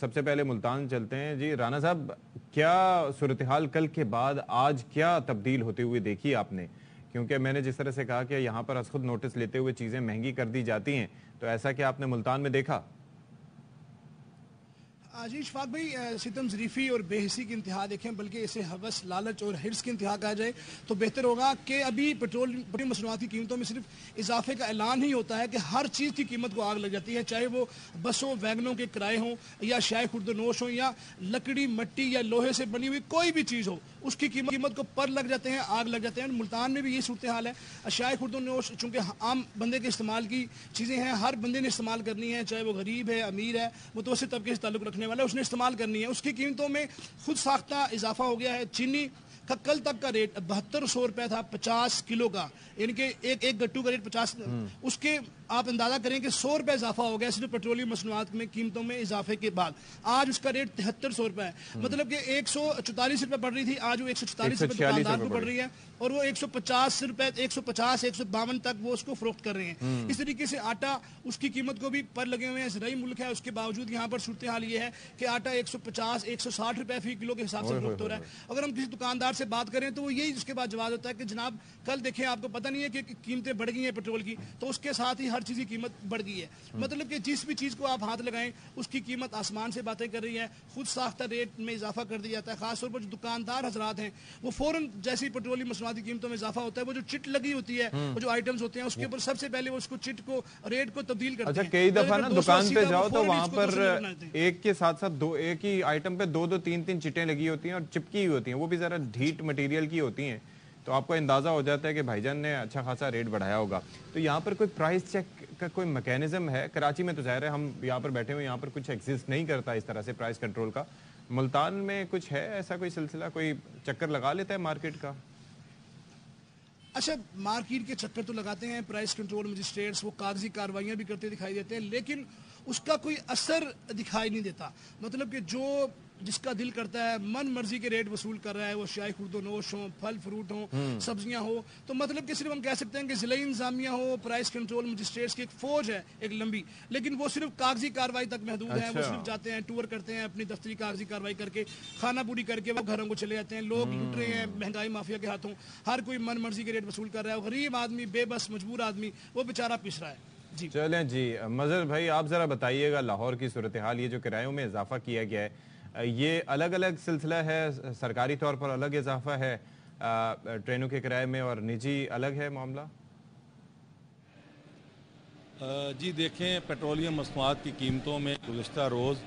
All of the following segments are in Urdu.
سب سے پہلے ملتان چلتے ہیں. جی رانا صاحب, کیا صورتحال کل کے بعد آج کیا تبدیل ہوتے ہوئے دیکھی آپ نے؟ کیونکہ میں نے جس طرح سے کہا کہ یہاں پر از خود نوٹس لیتے ہوئے چیزیں مہنگی کر دی جاتی ہیں, تو ایسا کیا آپ نے ملتان میں دیکھا؟ جی اشفاق بھائی, ستم ظریفی اور بے حسی کی انتہا دیکھیں, بلکہ اسے ہوس, لالچ اور ہرس کی انتہا کہا جائے تو بہتر ہوگا کہ ابھی پیٹرول مصنوعات کی قیمتوں میں صرف اضافے کا اعلان ہی ہوتا ہے کہ ہر چیز کی قیمت کو آگ لگ جاتی ہے, چاہے وہ بسوں ویگنوں کے کرائے ہوں یا شائع خورد و نوش ہوں یا لکڑی مٹی یا لوہے سے بنی ہوئی کوئی بھی چیز ہو, اس کی قیمت کو پر لگ جاتے ہیں, آگ لگ جاتے ہیں. ملتان میں بھی یہ صورتحال ہے. شائع خورد و نوش چونکہ عام بندے کے استعمال کی چیزیں ہیں, ہر بندے نے استعمال کرنی ہے, چاہے وہ غریب ہے, امیر ہے, متوسط طبقے سے تعلق رکھنے والا, اس نے استعمال کرنی ہے. اس کی قیمتوں میں خود ساختہ اضافہ ہو گیا ہے. چینی کا کل تک کا ریٹ 7200 روپے تھا 50 کلو کا, یعنی کہ ایک گٹو کا ریٹ 50, اس کے آپ اندازہ کریں کہ 100 روپے اضافہ ہو گیا صرف پیٹرولیم مصنوعات میں قیمتوں میں اضافے کے بعد. آج اس کا ریٹ 7300 روپے ہے, مطلب کہ 144 روپے پڑ رہی تھی, آج وہ 146 روپے دکاندار کو پڑ رہی ہے, اور وہ 150 روپے 152 تک وہ اس کو فروخت کر رہے ہیں. اس طریقے سے آٹا, اس کی قیمت کو بھی پر لگے ہوئے ہیں. زرعی ملک ہے, اس کے باوجود یہاں پر صورتحال یہ ہے کہ آٹا 150 160 روپے فی کلو کے حساب سے فروخت ہو رہا ہے. اگر ہم کسی دکاندار سے بات کریں تو وہ یہی اس کے بعد جواب ہوتا ہے کہ جناب کل دیکھیں آپ کو پتہ نہیں ہے کہ قیمتیں بڑھ گئی ہیں پیٹرول کی, تو اس کے ساتھ ہی ہر چیز کی قیمت بڑھ گئی ہے. مطلب کہ جس بھی چیز کو آپ ہاتھ لگائیں اس کی قیمت آسمان سے باتیں کر رہی ہے. خود ساختہ ریٹ میں اضافہ کر دیا جاتا ہے. خاص طور پر جو دکاندار حضرات ہیں وہ فوراً جیسے پیٹرولیم مصنوعات کی قیمتوں میں اضافہ ہوتا ہے, وہ جو چٹ لگی ہوتی ہے, وہ جو آئٹمز ہوتے ہیں اس کے اوپر سب سے پہلے وہ اس کو چٹ کو ریٹ کو تبدیل کرتے ہیں. اچھا, کئی دفعہ نا دکان پہ جاؤ تو وہاں پر ایک کے ساتھ ساتھ ایک ہی آئٹم پہ دو تین چٹیں لگی ہوتی ہیں اور چپکی ہوئی ہوتی ہیں, وہ بھی ذرا ڈھیٹ مٹیریل کی ہوتی ہیں, تو آپ کو اندازہ ہو جاتا ہے کہ بھائی جان نے اچھا خاصا ریٹ بڑھایا ہوگا. تو یہاں پر کوئی پرائس چیک کا کوئی میکینزم ہے؟ کراچی میں تو ظاہر ہے ہم یہاں پر بیٹھے ہوئے, یہاں پر کچھ ایگزسٹ نہیں کرتا اس طرح سے پرائس کنٹرول کا. ملتان میں کچھ ہے ایسا کوئی سلسلہ, کوئی چکر لگا لیتا ہے مارکیٹ کا؟ اچھا, مارکیٹ کے چکر تو لگاتے ہیں پرائس کنٹرول مجسٹریٹس, وہ کاغذی کاروائیاں بھی کرتے دکھائی دیتے ہیں, لیکن اس کا کوئی اثر دکھائی نہیں دیتا. مطلب کہ جو جس کا دل کرتا ہے من مرضی کے ریٹ وصول کر رہا ہے, وہ شائع خورد و نوش ہوں, پھل فروٹ ہوں, سبزیاں ہوں, تو مطلب کہ صرف ہم کہہ سکتے ہیں کہ ضلعی انتظامیہ ہو, پرائس کنٹرول مجسٹریٹس کی ایک فوج ہے ایک لمبی, لیکن وہ صرف کاغذی کاروائی تک محدود ہے. وہ صرف جاتے ہیں, ٹور کرتے ہیں, اپنی دفتری کاغذی کاروائی کر کے خانہ پوری کر کے وہ گھروں کو چلے جاتے ہیں. لوگ لٹ رہے ہیں مہنگائی مافیا کے ہاتھوں, ہر کوئی من مرضی کے ریٹ وصول کر رہا ہے. غریب آدمی, بے بس مجبور آدمی, وہ بیچارہ پس رہا ہے. جی چلیں جی, مظہر بھائی آپ ذرا بتائیے گا لاہور کی صورتحال, یہ جو کرایوں میں اضافہ کیا گیا ہے یہ الگ الگ سلسلہ ہے, سرکاری طور پر الگ اضافہ ہے ٹرینوں کے کرائے میں, اور نجی الگ ہے معاملہ؟ جی دیکھیں, پیٹرولیم مصنوعات کی قیمتوں میں گزشتہ روز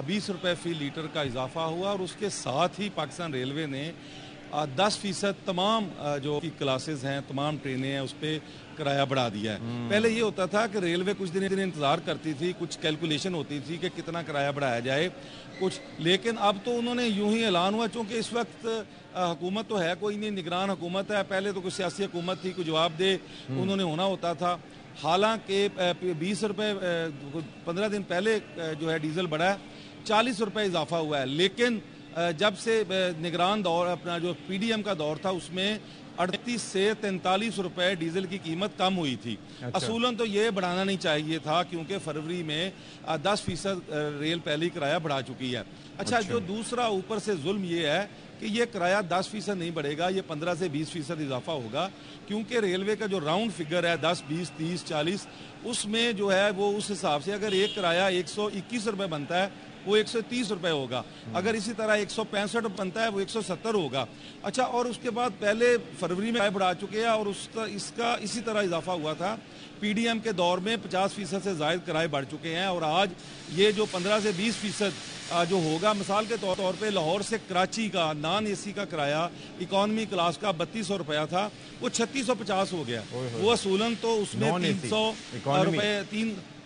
20 روپے فی لیٹر کا اضافہ ہوا, اور اس کے ساتھ ہی پاکستان ریلوے نے 10% تمام جو کلاسز ہیں, تمام ٹرینیں ہیں, اس پہ کرایہ بڑھا دیا ہے. پہلے یہ ہوتا تھا کہ ریلوے کچھ دن انتظار کرتی تھی, کچھ کیلکولیشن ہوتی تھی کہ کتنا کرایہ بڑھایا جائے کچھ, لیکن اب تو انہوں نے یوں ہی اعلان ہوا, چونکہ اس وقت حکومت تو ہے کوئی نہیں, نگران حکومت ہے. پہلے تو کوئی سیاسی حکومت تھی, کوئی جواب دے انہوں نے ہونا ہوتا تھا. حالانکہ 20 روپے 15 دن پہلے جو ہے ڈیزل بڑھا ہے, 40 روپے اضافہ ہوا ہے, لیکن جب سے نگران دور, اپنا جو پی ڈی ایم کا دور تھا, اس میں 38 سے 43 روپے ڈیزل کی قیمت کم ہوئی تھی. اصولاً تو یہ بڑھانا نہیں چاہیے تھا, کیونکہ فروری میں 10% ریل پہلی کرایہ بڑھا چکی ہے. اچھا, جو دوسرا اوپر سے ظلم یہ ہے کہ یہ کرایہ 10% نہیں بڑھے گا, یہ 15 سے 20% اضافہ ہوگا, کیونکہ ریلوے کا جو راؤنڈ فگر ہے 10 20 30 40, اس میں جو ہے وہ اس حساب سے اگر ایک کرایہ 121 روپے بنتا ہے وہ 130 روپے ہوگا, اگر اسی طرح 165 بنتا ہے وہ 170 ہوگا. اچھا, اور اس کے بعد پہلے فروری میں بڑھا چکے ہیں, اور اس کا اسی طرح اضافہ ہوا تھا پی ڈی ایم کے دور میں 50% سے زائد کرائے بڑھ چکے ہیں, اور آج یہ جو 15 سے 20% جو ہوگا, مثال کے طور پہ لاہور سے کراچی کا نان اے سی کا کرایہ اکانومی کلاس کا 3200 روپیہ تھا, وہ 3650 ہو گیا. وہ اصولاً تو اس میں 300 روپے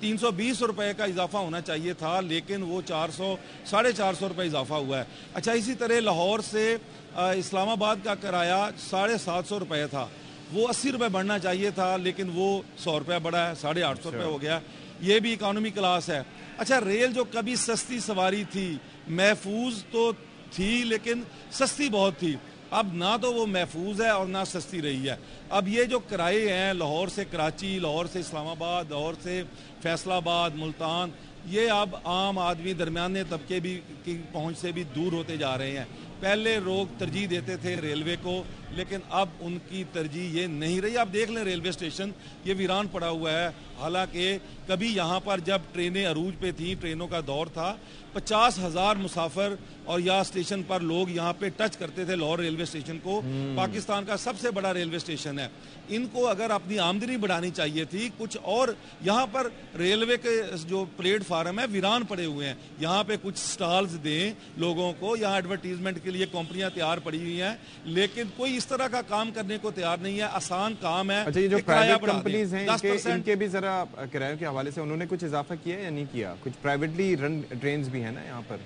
320 روپے کا اضافہ ہونا چاہیے تھا, لیکن وہ 400-450 روپے اضافہ ہوا ہے. اچھا, اسی طرح لاہور سے اسلام آباد کا کرایہ 750 روپے تھا, وہ 80 روپے بڑھنا چاہیے تھا, لیکن وہ 100 روپے بڑھا ہے, 850 روپے ہو گیا. یہ بھی اکانومی کلاس ہے. اچھا, ریل جو کبھی سستی سواری تھی, محفوظ تو تھی لیکن سستی بہت تھی, اب نہ تو وہ محفوظ ہے اور نہ سستی رہی ہے. اب یہ جو کرائے ہیں لاہور سے کراچی, لاہور سے اسلام آباد, لاہور سے فیصل آباد, ملتان, یہ اب عام آدمی درمیانے طبقے بھی کی پہنچ سے بھی دور ہوتے جا رہے ہیں. پہلے لوگ ترجیح دیتے تھے ریلوے کو, لیکن اب ان کی ترجیح یہ نہیں رہی. آپ دیکھ لیں ریلوے اسٹیشن یہ ویران پڑا ہوا ہے, حالانکہ کبھی یہاں پر جب ٹرینیں عروج پہ تھیں, ٹرینوں کا دور تھا, 50,000 مسافر اور یا اسٹیشن پر لوگ یہاں پہ ٹچ کرتے تھے لاہور ریلوے اسٹیشن کو. پاکستان کا سب سے بڑا ریلوے اسٹیشن ہے. ان کو اگر اپنی آمدنی بڑھانی چاہیے تھی کچھ, اور یہاں پر ریلوے کے جو پلیٹ فارم ہے ویران پڑے ہوئے ہیں, یہاں پہ کچھ سٹالز دیں لوگوں کو, یہاں ایڈورٹیزمنٹ کے لیے کمپنیاں تیار پڑی ہوئی ہیں, لیکن کوئی اس طرح کا کام کرنے کو تیار نہیں ہے. آسان کام ہے. اچھا, یہ جو پرائیویٹ کمپنیز ہیں ان کے بھی ذرا کرایوں کے حوالے سے انہوں نے کچھ اضافہ کیا ہے یا نہیں کیا؟ کچھ پرائیویٹلی رن ٹرینز بھی ہیں نا یہاں پر.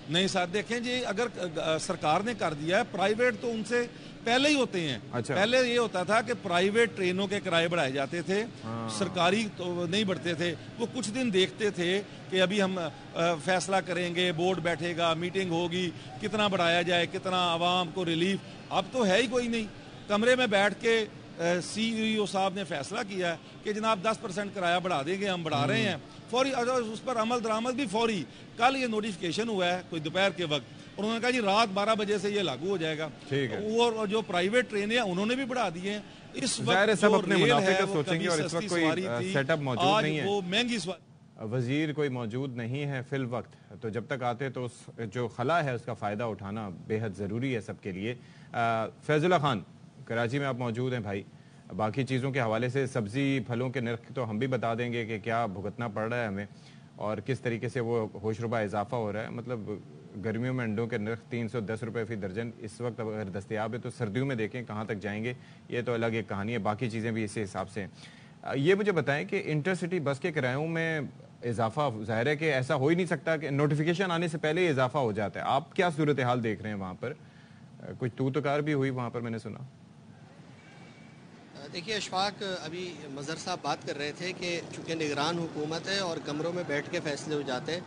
نہیں سر, دیکھیں جی, اگر سرکار نے کر دیا ہے, پرائیویٹ تو ان سے پہلے ہی ہوتے ہیں. پہلے یہ ہوتا تھا کہ پرائیویٹ ٹرینوں کے کرائے بڑھائے جاتے تھے, سرکاری تو نہیں بڑھتے تھے. وہ کچھ دن دیکھتے تھے کہ ابھی ہم فیصلہ کریں گے, بورڈ بیٹھے گا, میٹنگ ہوگی, کتنا بڑھایا جائے, کتنا عوام کو ریلیف. اب تو ہے ہی کوئی نہیں. کمرے میں بیٹھ کے سی ای او صاحب نے فیصلہ کیا ہے کہ جناب 10% کرایہ بڑھا دیں گے, ہم بڑھا رہے ہیں فوری, اس پر عمل درآمد بھی فوری. کل یہ نوٹیفیکیشن ہوا ہے کوئی دوپہر کے وقت, اور انہوں نے کہا جی رات 12 بجے سے یہ لاگو ہو جائے گا. اور جو پرائیویٹ ٹرینیں ہیں انہوں نے بھی بڑھا دی ہیں. اس وقت سب اپنے منافع کا سوچیں گے, اور اس وقت کوئی سیٹ اپ موجود نہیں ہے, وہ مہنگی وزیر کوئی موجود نہیں ہے فی الوقت. تو جب تک آتے تو جو خلا ہے اس کا فائدہ اٹھانا بے حد ضروری ہے سب کے لیے. فیض اللہ خان, کراچی میں آپ موجود ہیں بھائی. باقی چیزوں کے حوالے سے سبزی پھلوں کے نرخ تو ہم بھی بتا دیں گے کہ کیا بھگتنا پڑ رہا ہے ہمیں, اور کس طریقے سے وہ ہوش ربا اضافہ ہو رہا ہے. مطلب گرمیوں میں انڈوں کے نرخ 310 روپے فی درجن اس وقت اگر دستیاب ہے, تو سردیوں میں دیکھیں کہاں تک جائیں گے, یہ تو الگ ایک کہانی ہے. باقی چیزیں بھی اسی حساب سے ہیں. یہ مجھے بتائیں کہ انٹرسٹی بس کے کرایوں میں اضافہ ظاہر ہے کہ ایسا ہو ہی نہیں سکتا کہ نوٹیفیکیشن آنے سے پہلے ہی اضافہ ہو جاتا ہے. آپ کیا صورتحال دیکھ رہے ہیں وہاں پر؟ کچھ توتکار بھی ہوئی وہاں پر, میں نے سنا. دیکھیے اشفاق, ابھی مظہر صاحب بات کر رہے تھے کہ چونکہ نگران حکومت ہے اور کمروں میں بیٹھ کے فیصلے ہو جاتے ہیں,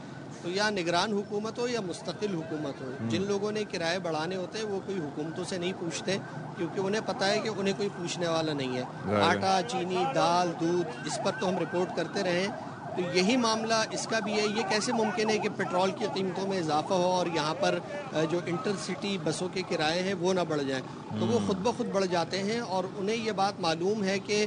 تو یا نگران حکومت ہو یا مستقل حکومت ہو, جن لوگوں نے کرائے بڑھانے ہوتے ہیں وہ کوئی حکومتوں سے نہیں پوچھتے, کیونکہ انہیں پتہ ہے کہ انہیں کوئی پوچھنے والا نہیں ہے. آٹا, چینی, دال, دودھ, اس پر تو ہم رپورٹ کرتے رہے. تو یہی معاملہ اس کا بھی ہے. یہ کیسے ممکن ہے کہ پیٹرول کی قیمتوں میں اضافہ ہو اور یہاں پر جو انٹر سٹی بسوں کے کرائے ہیں وہ نہ بڑھ جائیں؟ تو وہ خود بخود بڑھ جاتے ہیں, اور انہیں یہ بات معلوم ہے کہ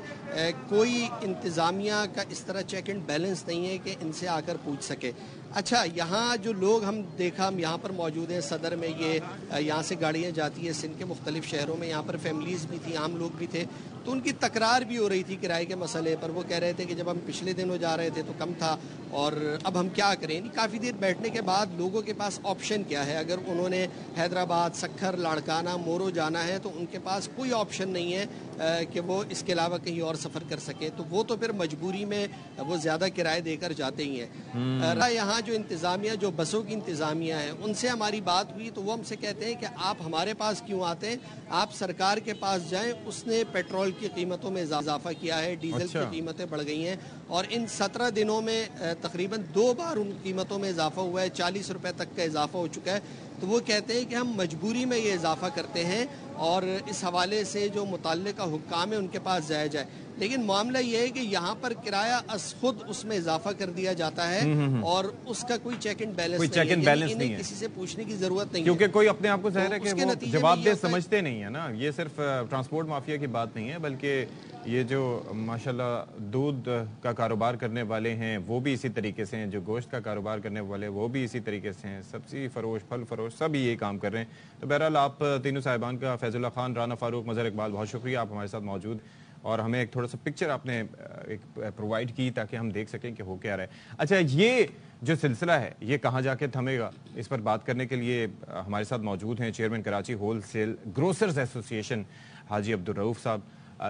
کوئی انتظامیہ کا اس طرح چیک اینڈ بیلنس نہیں ہے کہ ان سے آ کر پوچھ سکے. اچھا, یہاں جو لوگ ہم یہاں پر موجود ہیں, صدر میں یہ یہاں سے گاڑیاں جاتی ہیں سندھ کے مختلف شہروں میں, یہاں پر فیملیز بھی تھیں, عام لوگ بھی تھے, تو ان کی تکرار بھی ہو رہی تھی کرائے کے مسئلے پر. وہ کہہ رہے تھے کہ جب ہم پچھلے دنوں جا رہے تھے تو کم تھا, اور اب ہم کیا کریں. کافی دیر بیٹھنے کے بعد لوگوں کے پاس آپشن کیا ہے؟ اگر انہوں نے حیدرآباد, سکھر, لاڑکانہ, مورو جانا ہے تو ان کے پاس کوئی آپشن نہیں ہے کہ وہ اس کے علاوہ کہیں اور سفر کر سکے. تو وہ تو پھر مجبوری میں وہ زیادہ کرائے دے کر جاتے ہی ہیں. یہاں جو انتظامیہ, جو بسوں کی انتظامیہ ہے, ان سے ہماری بات ہوئی تو وہ ہم سے کہتے ہیں کہ آپ ہمارے پاس کیوں آتے ہیں, آپ سرکار کے پاس جائیں. اس نے پیٹرول کی قیمتوں میں اضافہ کیا ہے, ڈیزل کی قیمتیں بڑھ گئی ہیں, اور ان 17 دنوں میں تقریباً 2 بار ان قیمتوں میں اضافہ ہوا ہے, 40 روپے تک کا اضافہ ہو چکا ہے. تو وہ کہتے ہیں کہ ہم مجبوری میں یہ اضافہ کرتے ہیں, اور اس حوالے سے جو متعلقہ حکام ہے ان کے پاس جایا جائے. لیکن معاملہ یہ ہے کہ یہاں پر کرایہ از خود اس میں اضافہ کر دیا جاتا ہے, اور اس کا کوئی چیک اینڈ بیلنس نہیں ہے. کسی سے پوچھنے کی ضرورت نہیں ہے, کیونکہ کوئی اپنے آپ کو ظاہر ہے کہ وہ جواب دہ سمجھتے نہیں ہے نا. یہ صرف ٹرانسپورٹ مافیا کی بات نہیں ہے, بلکہ یہ جو ماشاءاللہ دودھ کا کاروبار کرنے والے ہیں وہ بھی اسی طریقے سے ہیں, جو گوشت کا کاروبار کرنے والے وہ بھی اسی طریقے سے ہیں, سبزی فروش, پھل فروش, سب یہی کام کر رہے ہیں. تو بہرحال آپ تینوں صاحبان کا, فیض اللہ خان, رانا فاروق, مظہر اقبال, بہت شکریہ, آپ ہمارے ساتھ موجود, اور ہمیں ایک تھوڑا سا پکچر آپ نے ایک پرووائڈ کی تاکہ ہم دیکھ سکیں کہ ہو کیا رہا ہے. اچھا, یہ جو سلسلہ ہے یہ کہاں جا کے تھمے گا, اس پر بات کرنے کے لیے ہمارے ساتھ موجود ہیں chairman Karachi wholesale grocers association Haji Abdul Rauf صاحب.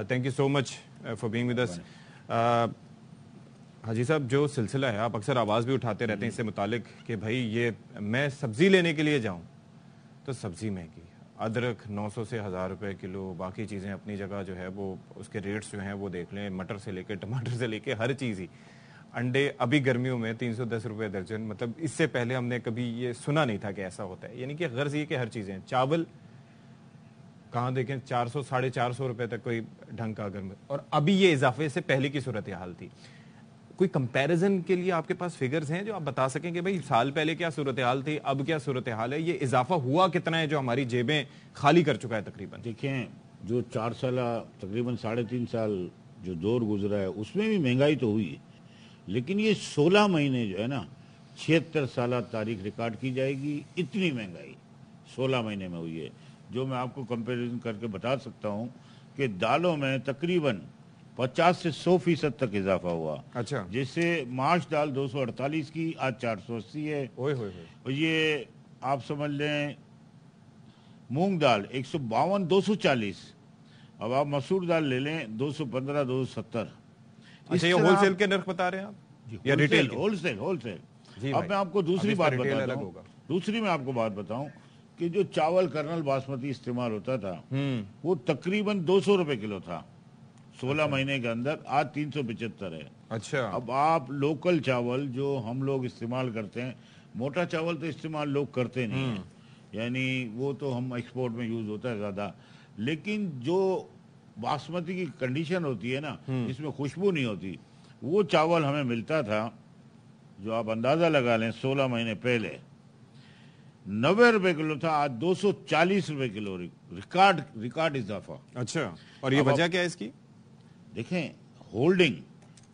Thank you so much for being with us. Haji صاحب, جو سلسلہ ہے آپ اکثر آواز بھی اٹھاتے رہتے ہیں اس سے متعلق کہ بھائی یہ میں سبزی لینے کے لیے جاؤں تو سبزی مہنگی, ادرک 900 سے 1000 روپے کلو, باقی چیزیں اپنی جگہ جو ہے وہ اس کے ریٹس جو ہیں وہ دیکھ لیں, مٹر سے لے کے ٹماٹر سے لے کے ہر چیز ہی. انڈے ابھی گرمیوں میں 310 روپے درجن, مطلب اس سے پہلے ہم نے کبھی یہ سنا نہیں تھا کہ ایسا ہوتا ہے. یعنی کہ غرض یہ کہ ہر چیزیں, چاول کہاں دیکھیں 400 450 روپے تک کوئی ڈھنگ کا, اگر, اور ابھی یہ اضافے سے پہلے کی صورتحال تھی. کوئی کمپیریزن کے لیے آپ کے پاس فگرز ہیں جو آپ بتا سکیں کہ بھئی سال پہلے کیا صورتحال تھی، اب کیا صورتحال ہے، یہ اضافہ ہوا کتنا ہے جو ہماری جیبیں خالی کر چکا ہے تقریباً؟ دیکھیں جو 4 سالہ تقریباً 3.5 سال جو دور گزرا ہے اس میں بھی مہنگائی تو ہوئی ہے، لیکن یہ 16 مہینے جو ہے نا 76 سالہ تاریخ ریکارڈ کی جائے گی، اتنی مہنگائی 16 مہینے میں ہوئی ہے، جو میں آپ کو کمپیریزن کر کے بتا سکتا ہوں کہ دالوں میں تقریباً 50 سے 100% تک اضافہ ہوا۔ اچھا، جس سے مارچ دال 248 کی آج 480 ہے، اور یہ آپ سمجھ لیں مونگ دال 152 240، اب آپ مسور دال لے لیں 215 270۔ اچھا، یہ ہول سیل کے نرخ بتا رہے ہیں آپ یا ریٹیل؟ Whole cell. اب میں آپ کو دوسری بات بتاتا ہوں، دوسری میں آپ کو بات بتاؤں کہ جو چاول کرنل باسمتی استعمال ہوتا تھا وہ تقریباً 200 روپے کلو تھا 16 مہینے کے اندر، آج 375 ہے۔ اچھا، اب آپ لوکل چاول جو ہم لوگ استعمال کرتے ہیں، موٹا چاول تو استعمال لوگ کرتے نہیں ہیں، یعنی وہ تو ہم ایکسپورٹ میں یوز ہوتا ہے زیادہ، لیکن جو باسمتی کی کنڈیشن ہوتی ہے نا جس میں خوشبو نہیں ہوتی، وہ چاول ہمیں ملتا تھا جو آپ اندازہ لگا لیں 16 مہینے پہلے 90 روپے کلو تھا، آج 240 روپے کلو، ریکارڈ اضافہ۔ اچھا، اور یہ وجہ کیا ہے اس کی؟ دیکھیں ہولڈنگ،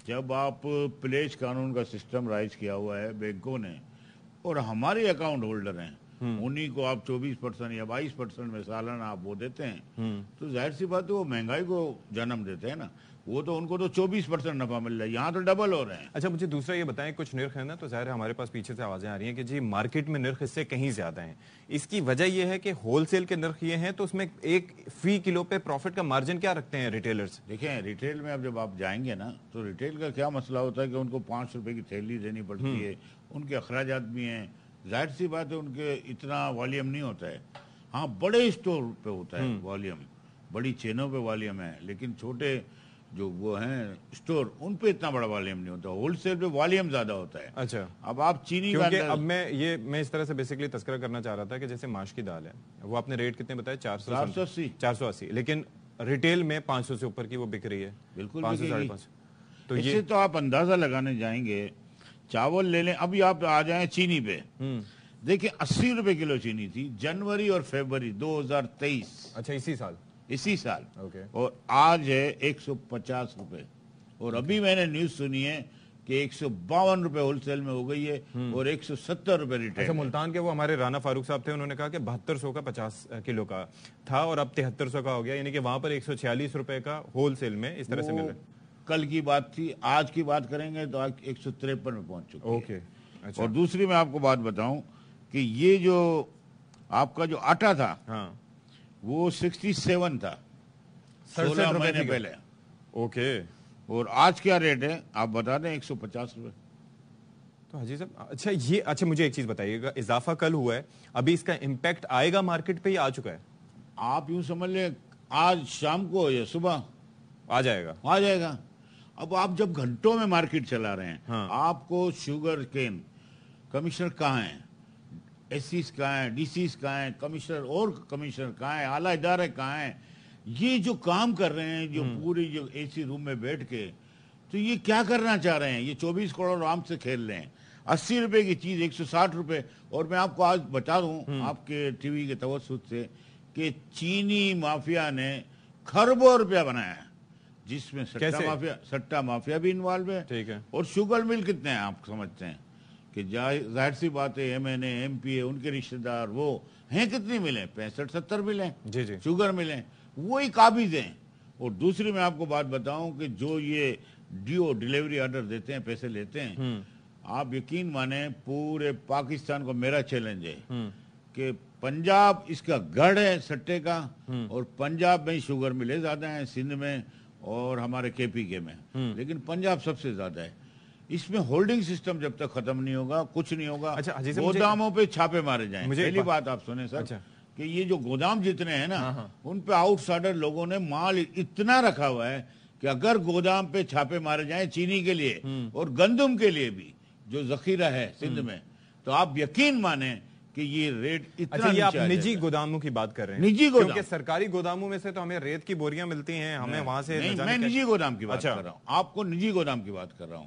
جب آپ پلیج قانون کا سسٹم رائج کیا ہوا ہے بینکوں نے، اور ہمارے اکاؤنٹ ہولڈر ہیں، انہی کو آپ 24% یا 22% میں سالانہ آپ وہ دیتے ہیں، تو ظاہر سی بات ہے وہ مہنگائی کو جنم دیتے ہیں نا، وہ تو ان کو تو 24% نفع مل رہا ہے، یہاں تو ڈبل ہو رہے ہیں۔ اچھا، مجھے دوسرا یہ بتائیں، کچھ نرخ ہے نا تو ظاہر ہے ہمارے پاس پیچھے سے آوازیں آ رہی ہیں کہ جی مارکیٹ میں نرخ اس سے کہیں زیادہ ہیں، اس کی وجہ یہ ہے کہ ہول سیل کے نرخ یہ ہیں تو اس میں ایک فی کلو پہ پروفٹ کا مارجن کیا رکھتے ہیں ریٹیلرز؟ دیکھیں ریٹیل میں اب جب آپ جائیں گے نا تو ریٹیل کا کیا مسئلہ ہوتا ہے کہ ان کو 5 روپے کی تھیلی دینی پڑتی ہے، ان کے اخراجات بھی ہیں، ظاہر سی بات ہے ان کے اتنا والیوم نہیں ہوتا ہے، ہاں بڑے اسٹور پہ ہوتا ہے والیوم، بڑی چینوں پہ والیوم ہے، لیکن چھوٹے جو وہ ہیں اسٹور ان پہ اتنا بڑا والیوم نہیں ہوتا، ہول سیل پہ والیوم زیادہ ہوتا ہے۔ اچھا، اب آپ چینی کا اب میں اس طرح سے بیسیکلی تذکرہ کرنا چاہ رہا تھا کہ جیسے ماش کی دال ہے، وہ آپ نے ریٹ کتنے بتائے؟ 480، لیکن ریٹیل میں 500 سے اوپر کی وہ بک رہی ہے، بالکل 500 550۔ تو اس سے تو آپ اندازہ لگانے جائیں گے، چاول لے لیں، ابھی آپ آ جائیں چینی پہ، دیکھیں 80 روپے کلو چینی تھی جنوری اور فیبری 2023۔ اچھا، اسی سال، اور آج ہے 150 روپے، اور ابھی میں نے نیوز سنی ہے کہ 152 روپے ہول سیل میں ہو گئی ہے اور 170 روپے ریٹیل۔ اچھا، ملتان کے وہ ہمارے رانا فاروق صاحب تھے، انہوں نے کہا کہ 7200 کا 50 کلو کا تھا اور اب 7300 کا ہو گیا، یعنی کہ وہاں پر 146 روپے کا ہول سیل میں اس طرح سے مل رہا ہے۔ کل کی بات تھی، آج کی بات کریں گے تو آج 153 میں پہنچ چکی ہے۔ اچھا، اور دوسری میں آپ کو بات بتاؤں کہ یہ جو آپ کا جو آٹا تھا وہ 67 تھا 16 مہینے پہلے، اور آج کیا ریٹ ہے آپ بتا دیں؟ 150 روپے۔ تو حاجی صاحب اچھا مجھے ایک چیز بتائیے گا، اضافہ کل ہوا ہے، ابھی اس کا امپیکٹ آئے گا مارکیٹ پہ یا آ چکا ہے؟ آپ یوں سمجھ لیں آج شام کو یا صبح آ جائے گا۔ اب آپ جب گھنٹوں میں مارکیٹ چلا رہے ہیں، آپ کو شوگر کین کمشنر کہاں ہیں، ایس سیز کہاں ہیں، ڈی سیز کہاں ہیں، کمشنر اور کمشنر کہاں ہیں، اعلیٰ ادارے کہاں ہیں، یہ جو کام کر رہے ہیں، جو پوری جو اے سی روم میں بیٹھ کے، تو یہ کیا کرنا چاہ رہے ہیں؟ یہ 24 کروڑ عوام سے کھیل رہے ہیں۔ 80 روپے کی چیز 160 روپے، اور میں آپ کو آج بتا دوں آپ کے ٹی وی کے توسط سے کہ چینی مافیا نے کھربوں روپیہ بنایا ہے، جس میں سٹا مافیا بھی انوالو ہے، اور شوگر مل کتنے ہیں آپ سمجھتے ہیں کہ ظاہر سی بات ہے M N A M P A ان کے رشتہ دار وہ ہیں، کتنی ملیں؟ 65-70 ملیں شوگر ملیں، وہی قابض ہیں۔ اور دوسری میں آپ کو بات بتاؤں کہ جو یہ ڈیلیوری آرڈر دیتے ہیں، پیسے لیتے ہیں، آپ یقین مانیں پورے پاکستان کو میرا چیلنج ہے کہ پنجاب اس کا گڑھ ہے سٹے کا، اور پنجاب میں شوگر ملے زیادہ ہیں، سندھ میں اور ہمارے کے پی کے میں، لیکن پنجاب سب سے زیادہ ہے۔ اس میں ہولڈنگ سسٹم جب تک ختم نہیں ہوگا کچھ نہیں ہوگا۔ گوداموں پہ چھاپے مارے جائیں۔ پہلی بات آپ سنیں سر کہ یہ جو گودام جتنے ہیں نا ان پہ آؤٹ سائڈر لوگوں نے مال اتنا رکھا ہوا ہے کہ اگر گودام پہ چھاپے مارے جائیں چینی کے لیے اور گندم کے لیے بھی جو ذخیرہ ہے سندھ میں، تو آپ یقین مانیں کہ یہ ریٹ اتنا یہ آپ نجی گوداموں کی بات کر رہے ہیں؟ نجی گودام، کیونکہ سرکاری گوداموں میں سے تو ہمیں ریت کی بوریاں ملتی ہیں، ہمیں وہاں سے میں نجی گودام کی بات کر رہا ہوں، آپ کو نجی گودام کی بات کر رہا ہوں۔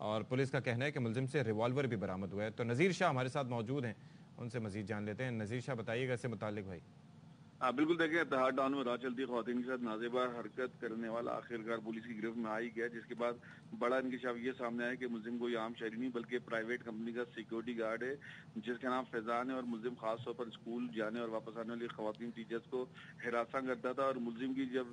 اور پولیس کا کہنا ہے کہ ملزم سے ریوالور بھی برآمد ہوا ہے. تو نذیر شاہ ہمارے ساتھ موجود ہیں, ان سے مزید جان لیتے ہیں. نذیر شاہ بتائیے گا اس سے متعلق بھائی. بالکل دیکھیں, اتحاد ٹاؤن میں راہ چلتی خواتین کے ساتھ نازیبہ حرکت کرنے والا آخرکار پولیس کی گرفت میں آئی گیا, جس کے بعد بڑا انکشاف یہ سامنے آیا کہ ملزم کوئی عام شہری نہیں بلکہ پرائیویٹ کمپنی کا سیکیورٹی گارڈ ہے, جس کا نام فیضان ہے, اور ملزم خاص طور پر اسکول جانے اور واپس آنے والی خواتین ٹیچرز کو ہراساں کرتا تھا. اور ملزم کی جب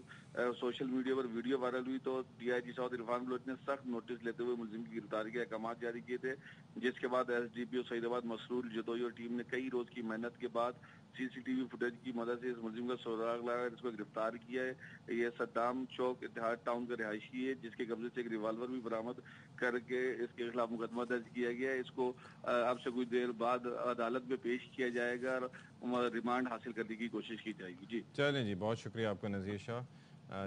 سوشل میڈیا پر ویڈیو وائرل ہوئی تو ڈی آئی جی سعود عرفان بلوچ نے سخت نوٹس لیتے ہوئے ملزم کی گرفتاری کے احکامات جاری کیے تھے, جس کے بعد ایس ڈی پی او سعید آباد مسرور جدوئی اور ٹیم نے کئی روز کی محنت کے بعد سی سی ٹی وی فوٹیج کی مدد سے اس ملزم کا سراغ لگا کر اس کو گرفتار کیا ہے. یہ صدام چوک اتحاد ٹاؤن کا رہائشی ہے, جس کے قبضے سے ایک ریوالور بھی برآمد کر کے اس کے خلاف مقدمہ درج کیا گیا ہے. اس کو اب سے کچھ دیر بعد عدالت میں پیش کیا جائے گا اور ریمانڈ حاصل کرنے کی کوشش کی جائے گی. جی چلیں جی, بہت شکریہ آپ کا نذیر شاہ.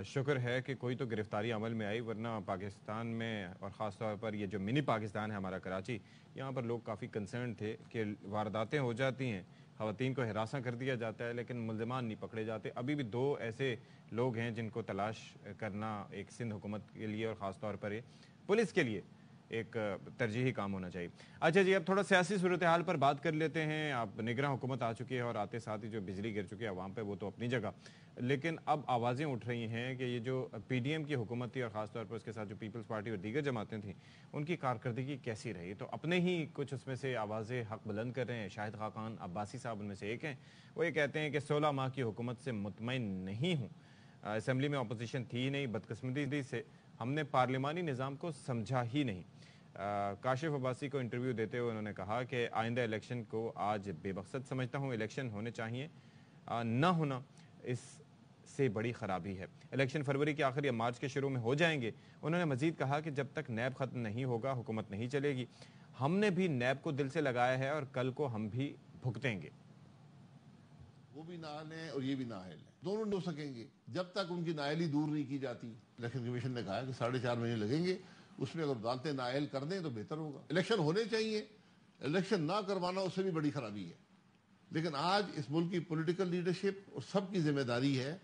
شکر ہے کہ کوئی تو گرفتاری عمل میں آئی, ورنہ پاکستان میں اور خاص طور پر یہ جو منی پاکستان ہے ہمارا کراچی, یہاں پر لوگ کافی کنسرن تھے کہ وارداتیں ہو جاتی ہیں, خواتین کو ہراساں کر دیا جاتا ہے لیکن ملزمان نہیں پکڑے جاتے. ابھی بھی 2 ایسے لوگ ہیں جن کو تلاش کرنا ایک سندھ حکومت کے لیے اور خاص طور پر پولیس کے لیے ایک ترجیحی کام ہونا چاہیے. اچھا جی, اب تھوڑا سیاسی صورتحال پر بات کر لیتے ہیں. اب نگراں حکومت آ چکی ہے اور آتے ساتھ ہی جو بجلی گر چکی ہے عوام پہ, وہ تو اپنی جگہ, لیکن اب آوازیں اٹھ رہی ہیں کہ یہ جو پی ڈی ایم کی حکومت تھی اور خاص طور پر اس کے ساتھ جو پیپلز پارٹی اور دیگر جماعتیں تھیں, ان کی کارکردگی کیسی رہی. تو اپنے ہی کچھ اس میں سے آوازیں حق بلند کر رہے ہیں. شاہد خاقان عباسی صاحب ان میں سے ایک ہیں. وہ یہ کہتے ہیں کہ 16 ماہ کی حکومت سے مطمئن نہیں ہوں. اسمبلی میں اپوزیشن تھی نہیں, بدقسمتی سے ہم نے پارلیمانی نظام کو سمجھا ہی نہیں. کاشف عباسی کو انٹرویو دیتے ہوئے انہوں نے کہا کہ آئندہ الیکشن کو آج بے مقصد سمجھتا ہوں. الیکشن ہونے چاہیے, نہ ہونا اس سے بڑی خرابی ہے. الیکشن فروری کے آخر یا مارچ کے شروع میں ہو جائیں گے. انہوں نے مزید کہا کہ جب تک نیب ختم نہیں ہوگا حکومت نہیں چلے گی. ہم نے بھی نیب کو دل سے لگایا ہے اور کل کو ہم بھی بھگتیں گے. وہ بھی نااہل ہیں اور یہ بھی نااہل ہیں, دونوں نہیں ہو سکیں گے جب تک ان کی نااہلی دور نہیں کی جاتی. الیکشن کمیشن نے کہا کہ 4.5 مہینے لگیں گے, اس میں اگر عدالتیں نااہل کر دیں تو بہتر ہوگا. الیکشن ہونے چاہیے, الیکشن نہ کروانا اس سے بھی بڑی خرابی ہے. لیکن آج اس ملک کی پولیٹیکل لیڈرشپ اور سب کی ذمہ داری ہے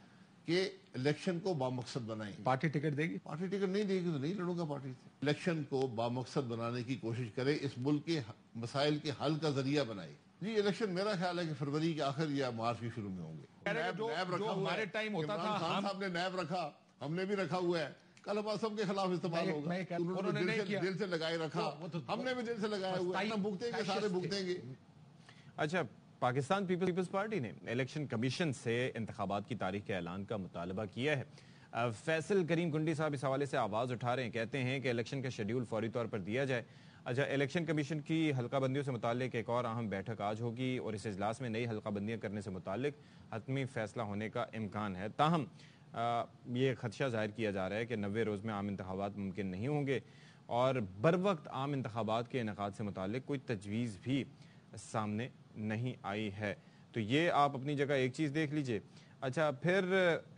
کہ الیکشن کو بامقصد بنائیں. پارٹی ٹکٹ دے گی؟ پارٹی ٹکٹ نہیں دے گی تو نہیں لڑوں گا پارٹی سے. الیکشن کو بامقصد بنانے کی کوشش کرے, اس ملک کے مسائل کے حل کا ذریعہ بنائے. جی الیکشن میرا خیال ہے کہ فروری کے آخر یا مارچ کے شروع میں ہوں گے. نیب رکھا ہوا ہے, عمران خان صاحب نے نیب رکھا, ہم نے بھی رکھا ہوا ہے. کل سب کے خلاف استعمال ہوگا. انہوں نے دل سے لگائے رکھا, ہم نے بھی دل سے لگایا ہوا ہے. بھگتیں گے, سارے بھگتیں گے. اچھا, پاکستان پیپلز پارٹی نے الیکشن کمیشن سے انتخابات کی تاریخ کے اعلان کا مطالبہ کیا ہے. فیصل کریم گنڈی صاحب اس حوالے سے آواز اٹھا رہے ہیں, کہتے ہیں کہ الیکشن کا شیڈیول فوری طور پر دیا جائے. اچھا, الیکشن کمیشن کی حلقہ بندیوں سے متعلق ایک اور اہم بیٹھک آج ہوگی اور اس اجلاس میں نئی حلقہ بندیاں کرنے سے متعلق حتمی فیصلہ ہونے کا امکان ہے. تاہم یہ خدشہ ظاہر کیا جا رہا ہے کہ 90 روز میں عام انتخابات ممکن نہیں ہوں گے اور بر وقت عام انتخابات کے انعقاد سے متعلق کوئی تجویز بھی سامنے نہیں آئی ہے. تو یہ آپ اپنی جگہ ایک چیز دیکھ لیجئے. اچھا, پھر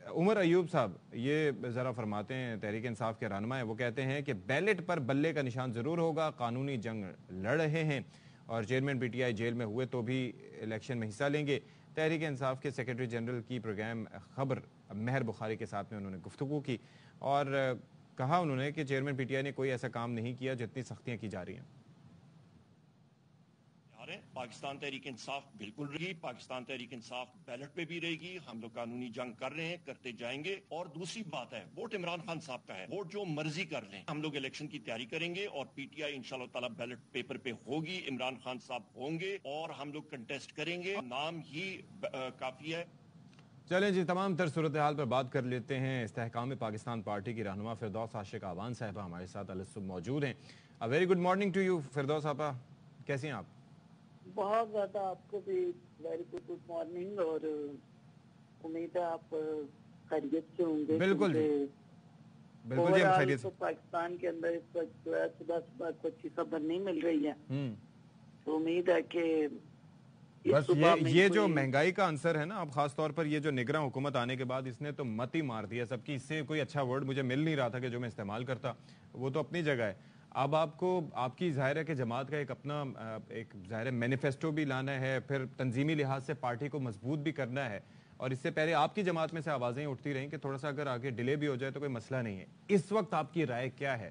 عمر ایوب صاحب یہ ذرا فرماتے ہیں, تحریک انصاف کے رہنما ہیں, وہ کہتے ہیں کہ بیلٹ پر بلے کا نشان ضرور ہوگا. قانونی جنگ لڑ رہے ہیں اور chairman P T I jail میں ہوئے تو بھی الیکشن میں حصہ لیں گے. تحریک انصاف کے سیکرٹری جنرل کی پروگرام خبر مہر بخاری کے ساتھ میں انہوں نے گفتگو کی اور کہا انہوں نے کہ چیئرمین پی ٹی آئی نے کوئی ایسا کام نہیں کیا جتنی سختیاں کی جا رہی ہیں. پاکستان تحریک انصاف بالکل رہی, پاکستان تحریک انصاف بیلٹ پہ بھی رہے گی. ہم لوگ قانونی جنگ کر رہے ہیں, کرتے جائیں گے. اور دوسری بات ہے, ووٹ عمران خان صاحب کا ہے, ووٹ جو مرضی کر لیں. ہم لوگ الیکشن کی تیاری کریں گے اور پی ٹی آئی انشاءاللہ تعالی بیلٹ پیپر پہ ہوگی, عمران خان صاحب ہوں گے اور ہم لوگ کنٹیسٹ کریں گے. نام ہی کافی ہے. چلیں جی, تمام تر صورتحال پر بات کر لیتے ہیں. استحکام پاکستان پارٹی کی رہنما فردوس عاشق آوان صاحبہ ہمارے ساتھ الصبح موجود ہیں. Very good morning to you Firdous صاحبہ, کیسی ہیں آپ؟ بہت زیادہ آپ کو بھی ویری گڈ مارننگ, اور امید ہے آپ خیریت سے ہوں گے. بالکل بالکل جی, خیریت سے. پاکستان کے اندر اس وقت جو ہے صبح صبح کوئی اچھی خبر نہیں مل رہی ہے, تو امید ہے کہ بس یہ جو مہنگائی کا عنصر ہے نا, اب خاص طور پر یہ جو نگراں حکومت آنے کے بعد اس نے تو مت ہی مار دیا سب کی. اس سے کوئی اچھا ورڈ مجھے مل نہیں رہا تھا کہ جو میں استعمال کرتا, وہ تو اپنی جگہ ہے. اب آپ کو آپ کی ظاہر ہے کہ جماعت کا ایک اپنا ایک ظاہر مینیفیسٹو بھی لانا ہے, پھر تنظیمی لحاظ سے پارٹی کو مضبوط بھی کرنا ہے. اور اس سے پہلے آپ کی جماعت میں سے آوازیں اٹھتی رہیں کہ تھوڑا سا اگر آگے ڈیلے بھی ہو جائے تو کوئی مسئلہ نہیں ہے. اس وقت آپ کی رائے کیا ہے